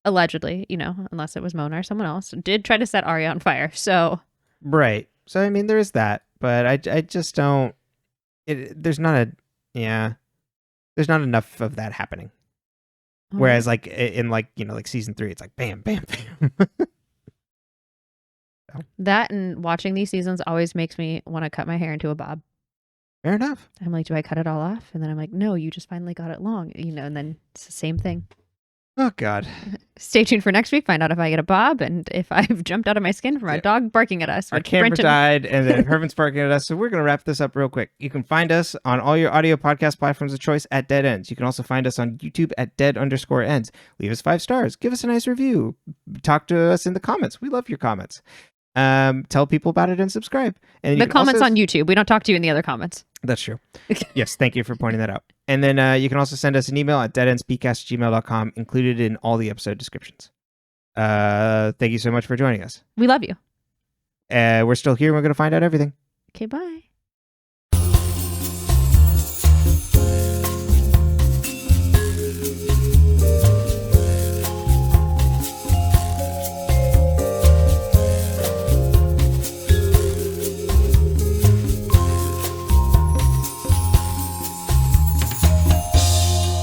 allegedly, unless it was Mona or someone else, did try to set Aria on fire. So right. So I mean, there is that, but I just don't. There's not enough of that happening. Whereas like in like season 3, it's like bam, bam, bam. So. That and watching these seasons always makes me want to cut my hair into a bob. Fair enough. I'm like, do I cut it all off? And then I'm like, no, you just finally got it long, and then it's the same thing. Oh, God. Stay tuned for next week. Find out if I get a bob and if I've jumped out of my skin from a dog barking at us. Our camera died and then Herman's barking at us. So we're going to wrap this up real quick. You can find us on all your audio podcast platforms of choice at Dead Ends. You can also find us on YouTube at dead_ends. Leave us 5 stars. Give us a nice review. Talk to us in the comments. We love your comments. Tell people about it and subscribe. And the comments on YouTube. We don't talk to you in the other comments. That's true. Yes, thank you for pointing that out. And then you can also send us an email at deadendspcast@gmail.com, included in all the episode descriptions. Thank you so much for joining us. We love you. We're still here. We're going to find out everything. Okay, bye.